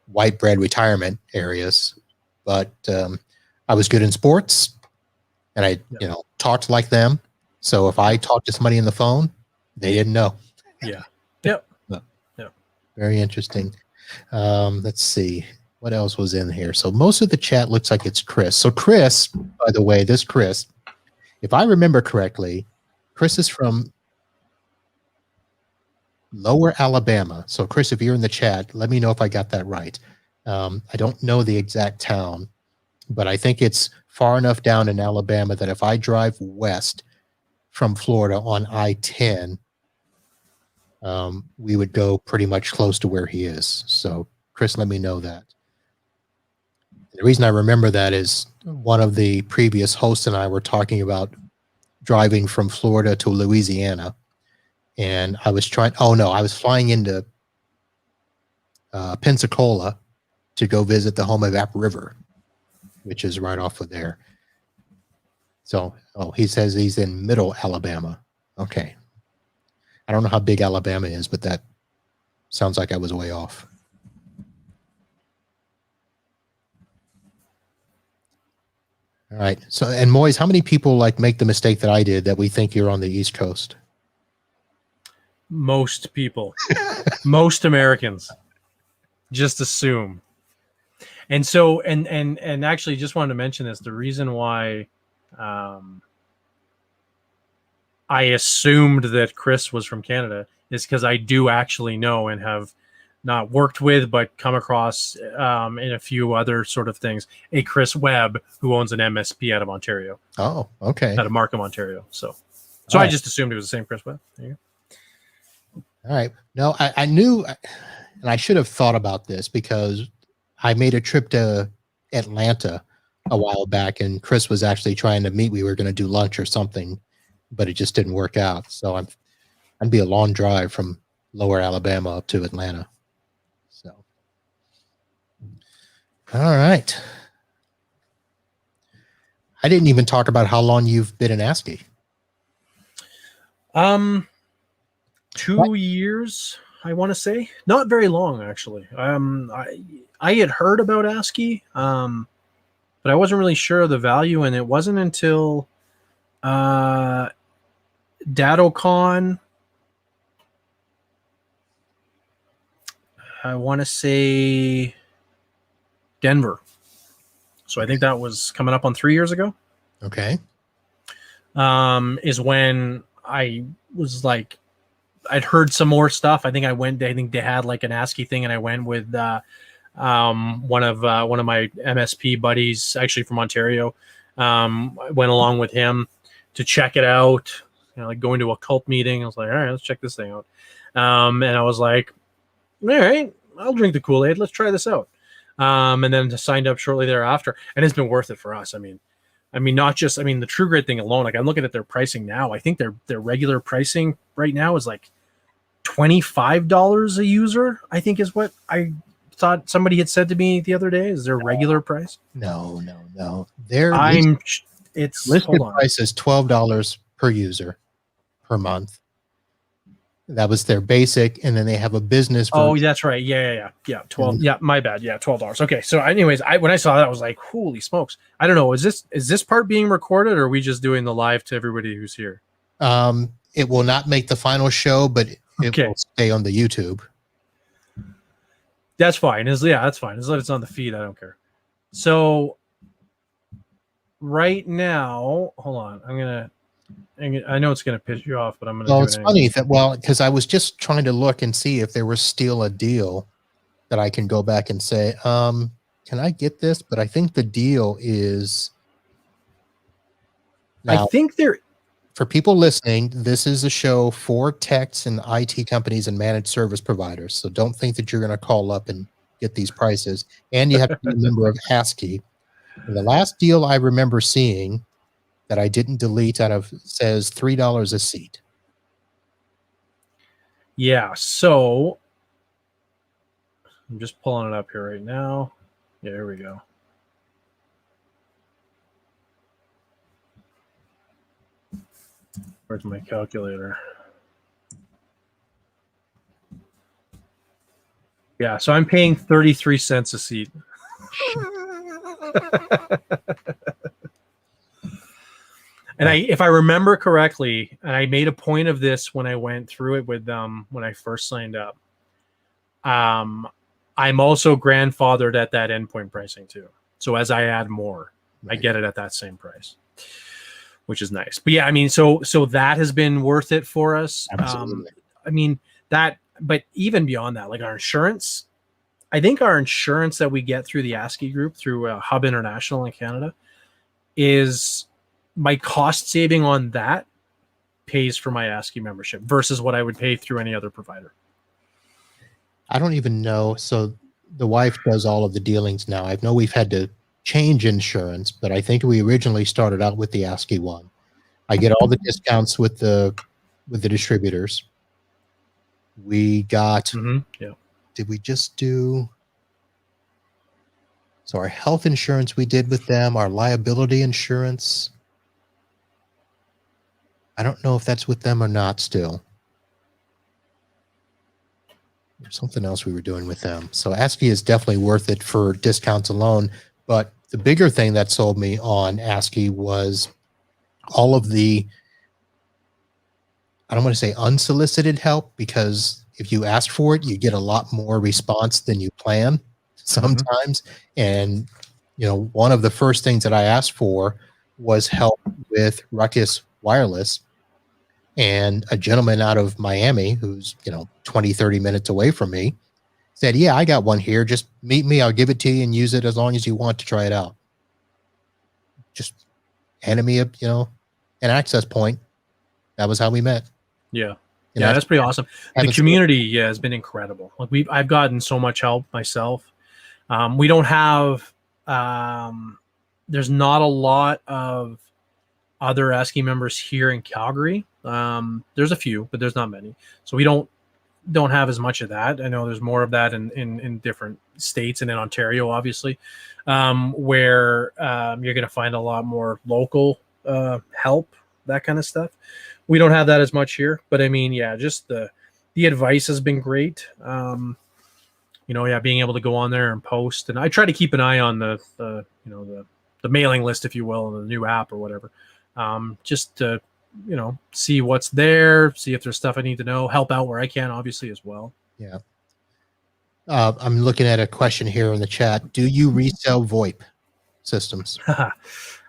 white bread retirement areas. But I was good in sports, and I, talked like them. So if I talked to somebody on the phone, they didn't know. Yeah. Yep. Very interesting. Let's see. What else was in here? So most of the chat looks like it's Chris. So Chris, by the way, Chris, if I remember correctly, Chris is from Lower Alabama. So Chris, if you're in the chat, let me know if I got that right. I don't know the exact town, but I think it's far enough down in Alabama that if I drive west from Florida on I-10, we would go pretty much close to where he is. So Chris, let me know that. The reason I remember that is one of the previous hosts and I were talking about driving from Florida to Louisiana, and I was flying into Pensacola to go visit the home of App River, which is right off of there. So, he says he's in Middle Alabama. Okay. I don't know how big Alabama is, but that sounds like I was way off. All right. So, and Moez, how many people make the mistake that I did that we think you're on the East Coast? Most people, most Americans just assume. And so, and actually just wanted to mention this, the reason why I assumed that Chris was from Canada is because I do actually know and have not worked with, but come across in a few other sort of things. A Chris Webb, who owns an MSP out of Ontario. Oh, okay. Out of Markham, Ontario. So All I right. just assumed it was the same Chris Webb. There you go. All right. No, I knew, and I should have thought about this because I made a trip to Atlanta a while back, and Chris was actually trying to meet. We were going to do lunch or something, but it just didn't work out. So I'd be a long drive from Lower Alabama up to Atlanta. So, all right. I didn't even talk about how long you've been in ASCII. 2 years, I want to say. Not very long, actually. I had heard about ASCII, but I wasn't really sure of the value, and it wasn't until DattoCon, I want to say Denver. So I think that was coming up on 3 years ago. Okay. Is when I was like, I'd heard some more stuff. I think they had like an ASCII thing, and I went with one of my MSP buddies, actually from Ontario. I went along with him to check it out. Like going to a cult meeting. I was like, all right, let's check this thing out. And I was like, all right, I'll drink the Kool-Aid. Let's try this out. And then signed up shortly thereafter, and it's been worth it for us. I mean, not just, the TruGrid thing alone. Like I'm looking at their pricing now. I think their regular pricing right now is like $25 a user, I think is what I thought somebody had said to me the other day. Is their regular price? No. It's listed price is $12 per user per month. That was their basic, and then they have a business version. Oh, that's right. Yeah. 12. Yeah, my bad. Yeah, $12. Okay. So anyways, when I saw that, I was like, holy smokes. I don't know. Is this part being recorded, or are we just doing the live to everybody who's here? It will not make the final show, but it will stay on the YouTube. That's fine. That's fine. As long as it's on the feed, I don't care. So right now, hold on. I know it's gonna piss you off, but I'm gonna. Well, it's funny because I was just trying to look and see if there was still a deal that I can go back and say, can I get this? But I think the deal is. Now, I think there. For people listening, this is a show for techs and IT companies and managed service providers. So don't think that you're going to call up and get these prices. And you have to be a member of ASCII. And the last deal I remember seeing that I didn't delete says $3 a seat. Yeah. So I'm just pulling it up here right now. Yeah, here we go. Where's my calculator? Yeah, so I'm paying 33 cents a seat. And if I remember correctly, and I made a point of this when I went through it with them when I first signed up, I'm also grandfathered at that endpoint pricing too. So as I add more, I get it at that same price, which is nice. But yeah, so that has been worth it for us. Absolutely. But even beyond that, like our insurance, I think our insurance that we get through the ASCII group, through Hub International in Canada, is my cost saving on that pays for my ASCII membership versus what I would pay through any other provider. I don't even know. So the wife does all of the dealings now. I know we've had to change insurance, but I think we originally started out with the ASCII one. I get all the discounts with the distributors. We got, did we just do, so our health insurance we did with them, our liability insurance. I don't know if that's with them or not still. There's something else we were doing with them. So ASCII is definitely worth it for discounts alone. But the bigger thing that sold me on ASCII was all of the, I don't want to say unsolicited help, because if you ask for it, you get a lot more response than you plan sometimes. And, one of the first things that I asked for was help with Ruckus Wireless, and a gentleman out of Miami who's, 20, 30 minutes away from me said, yeah, I got one here. Just meet me. I'll give it to you and use it as long as you want to try it out. Just handed me an access point. That was how we met. Yeah. And Yeah, that's pretty awesome. The haven't seen community has been incredible. Like I've gotten so much help myself. We don't have there's not a lot of other ASCII members here in Calgary. There's a few, but there's not many. So we don't have as much of that. I know there's more of that in different states and in Ontario, obviously, where you're going to find a lot more local help, that kind of stuff. We don't have that as much here, but I mean, yeah, just the advice has been great. Being able to go on there and post, and I try to keep an eye on the mailing list, if you will, and the new app or whatever, just to see what's there, see if there's stuff I need to know, help out where I can, obviously, as well. Yeah. I'm looking at a question here in the chat. Do you resell VoIP systems?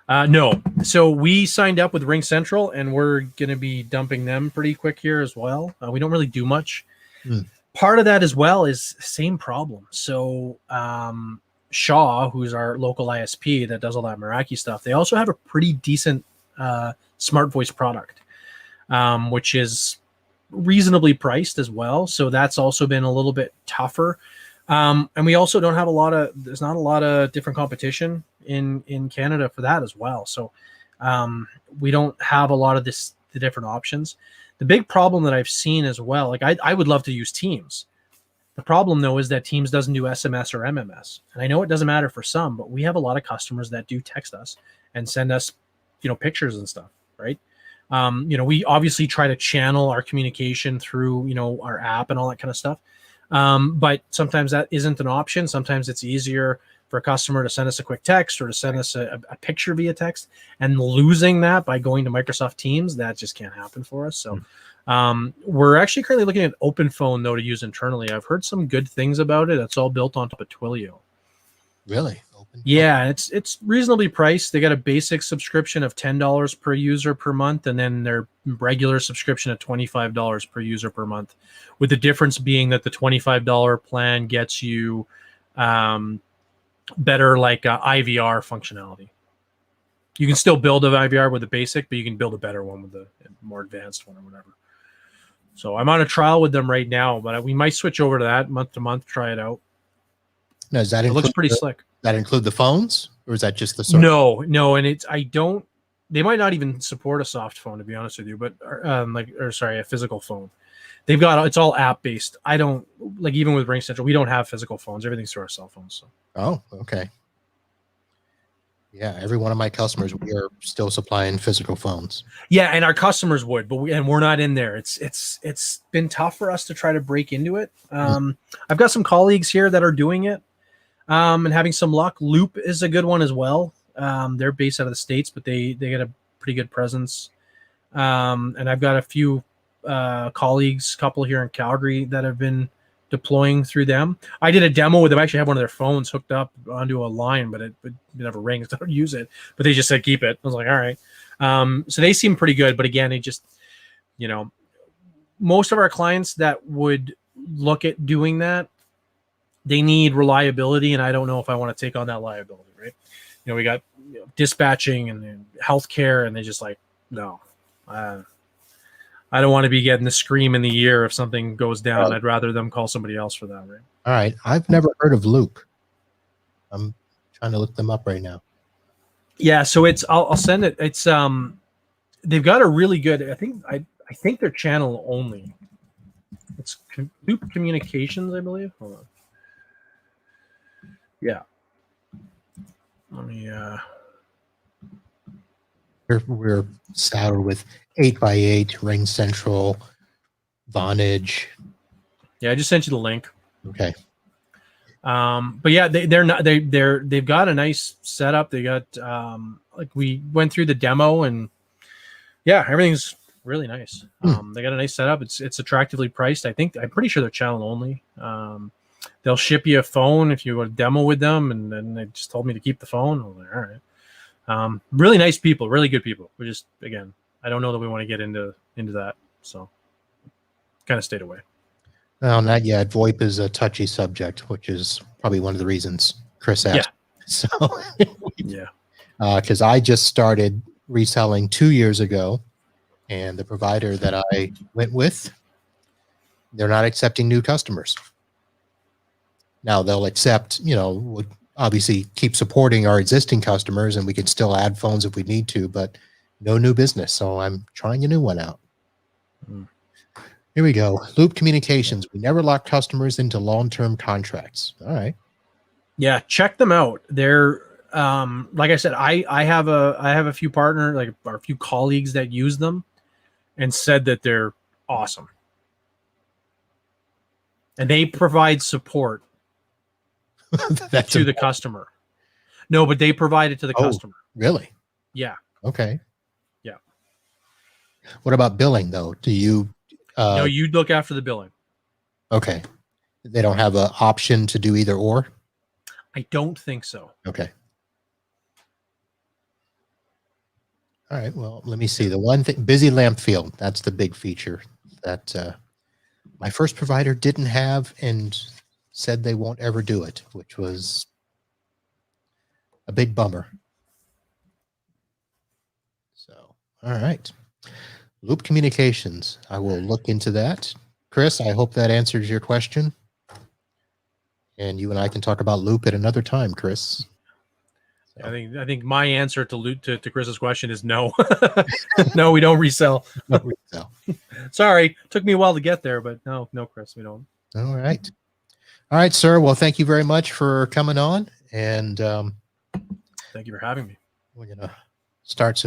No. So we signed up with Ring Central, and we're going to be dumping them pretty quick here as well. We don't really do much. Part of that as well is same problem. So Shaw, who's our local ISP that does all that Meraki stuff, they also have a pretty decent smart voice product, which is reasonably priced as well. So that's also been a little bit tougher. And we also don't have there's not a lot of different competition in Canada for that as well. So we don't have a lot of the different options. The big problem that I've seen as well, like I would love to use Teams. The problem though is that Teams doesn't do SMS or MMS. And I know it doesn't matter for some, but we have a lot of customers that do text us and send us, pictures and stuff, right? We obviously try to channel our communication through, our app and all that kind of stuff. But sometimes that isn't an option. Sometimes it's easier for a customer to send us a quick text or to send us a picture via text, and losing that by going to Microsoft Teams, that just can't happen for us. So we're actually currently looking at OpenPhone though to use internally. I've heard some good things about it. It's all built on top of Twilio. Really? Yeah, it's reasonably priced. They got a basic subscription of $10 per user per month, and then their regular subscription of $25 per user per month, with the difference being that the $25 plan gets you better IVR functionality. You can still build an IVR with the basic, but you can build a better one with the more advanced one or whatever. So I'm on a trial with them right now, but we might switch over to that month to month, try it out. Now, does that it looks pretty slick. That include the phones, or is that just the service? No, and they might not even support a soft phone, to be honest with you, but a physical phone. They've got, it's all app based. I don't even with Ring Central, we don't have physical phones. Everything's through our cell phones. So. Oh, okay. Yeah, every one of my customers, we are still supplying physical phones. Yeah, and our customers would, but we're not in there. It's been tough for us to try to break into it. I've got some colleagues here that are doing it. And having some luck. Loop is a good one as well. They're based out of the States, but they get a pretty good presence. And I've got a few colleagues, couple here in Calgary, that have been deploying through them. I did a demo with them. I actually have one of their phones hooked up onto a line, but it never rings. I don't use it, but they just said keep it. I was like, all right. So they seem pretty good, but again, it just, most of our clients that would look at doing that, they need reliability, and I don't know if I want to take on that liability, right? We got dispatching and healthcare, and they just no. I don't want to be getting the scream in the ear if something goes down. I'd rather them call somebody else for that, right? All right. I've never heard of Loop. I'm trying to look them up right now. Yeah, so I'll send it. It's they've got a really good, I think they're channel only. It's Loop Communications, I believe. Hold on. Yeah. Let me we're sour with 8x8, Ring Central, Vonage. Yeah, I just sent you the link. Okay. But yeah, they've got a nice setup. They got we went through the demo, and yeah, everything's really nice. They got a nice setup. It's attractively priced. I'm pretty sure they're channel only. They'll ship you a phone if you want to demo with them, and then they just told me to keep the phone. I was like, all right. Really nice people, really good people. We just, again, I don't know that we want to get into that, so kind of stayed away. Well, not yet. VoIP is a touchy subject, which is probably one of the reasons Chris asked. So, Yeah. Because I just started reselling 2 years ago, and the provider that I went with, they're not accepting new customers. Now they'll accept, would obviously keep supporting our existing customers, and we can still add phones if we need to, but no new business. So I'm trying a new one out. Here we go. Loop Communications. We never lock customers into long-term contracts. All right. Yeah, check them out. They're like I said, I have a few partners, or a few colleagues that use them and said that they're awesome. And they provide support to the customer. No, but they provide it to the customer. Really? Yeah. Okay. Yeah. What about billing though? Do you no, you look after the billing. Okay. They don't have an option to do either or? I don't think so. Okay. All right. Well, let me see. The one thing, busy lamp field, that's the big feature that my first provider didn't have and said they won't ever do it, which was a big bummer. So, all right. Loop Communications. I will look into that. Chris, I hope that answers your question. And you and I can talk about Loop at another time, Chris. So. I think my answer to Chris's question is no. No, we don't resell. No resell. Sorry, took me a while to get there, but no, Chris, we don't. All right. All right, sir. Well, thank you very much for coming on. And thank you for having me. We're going to start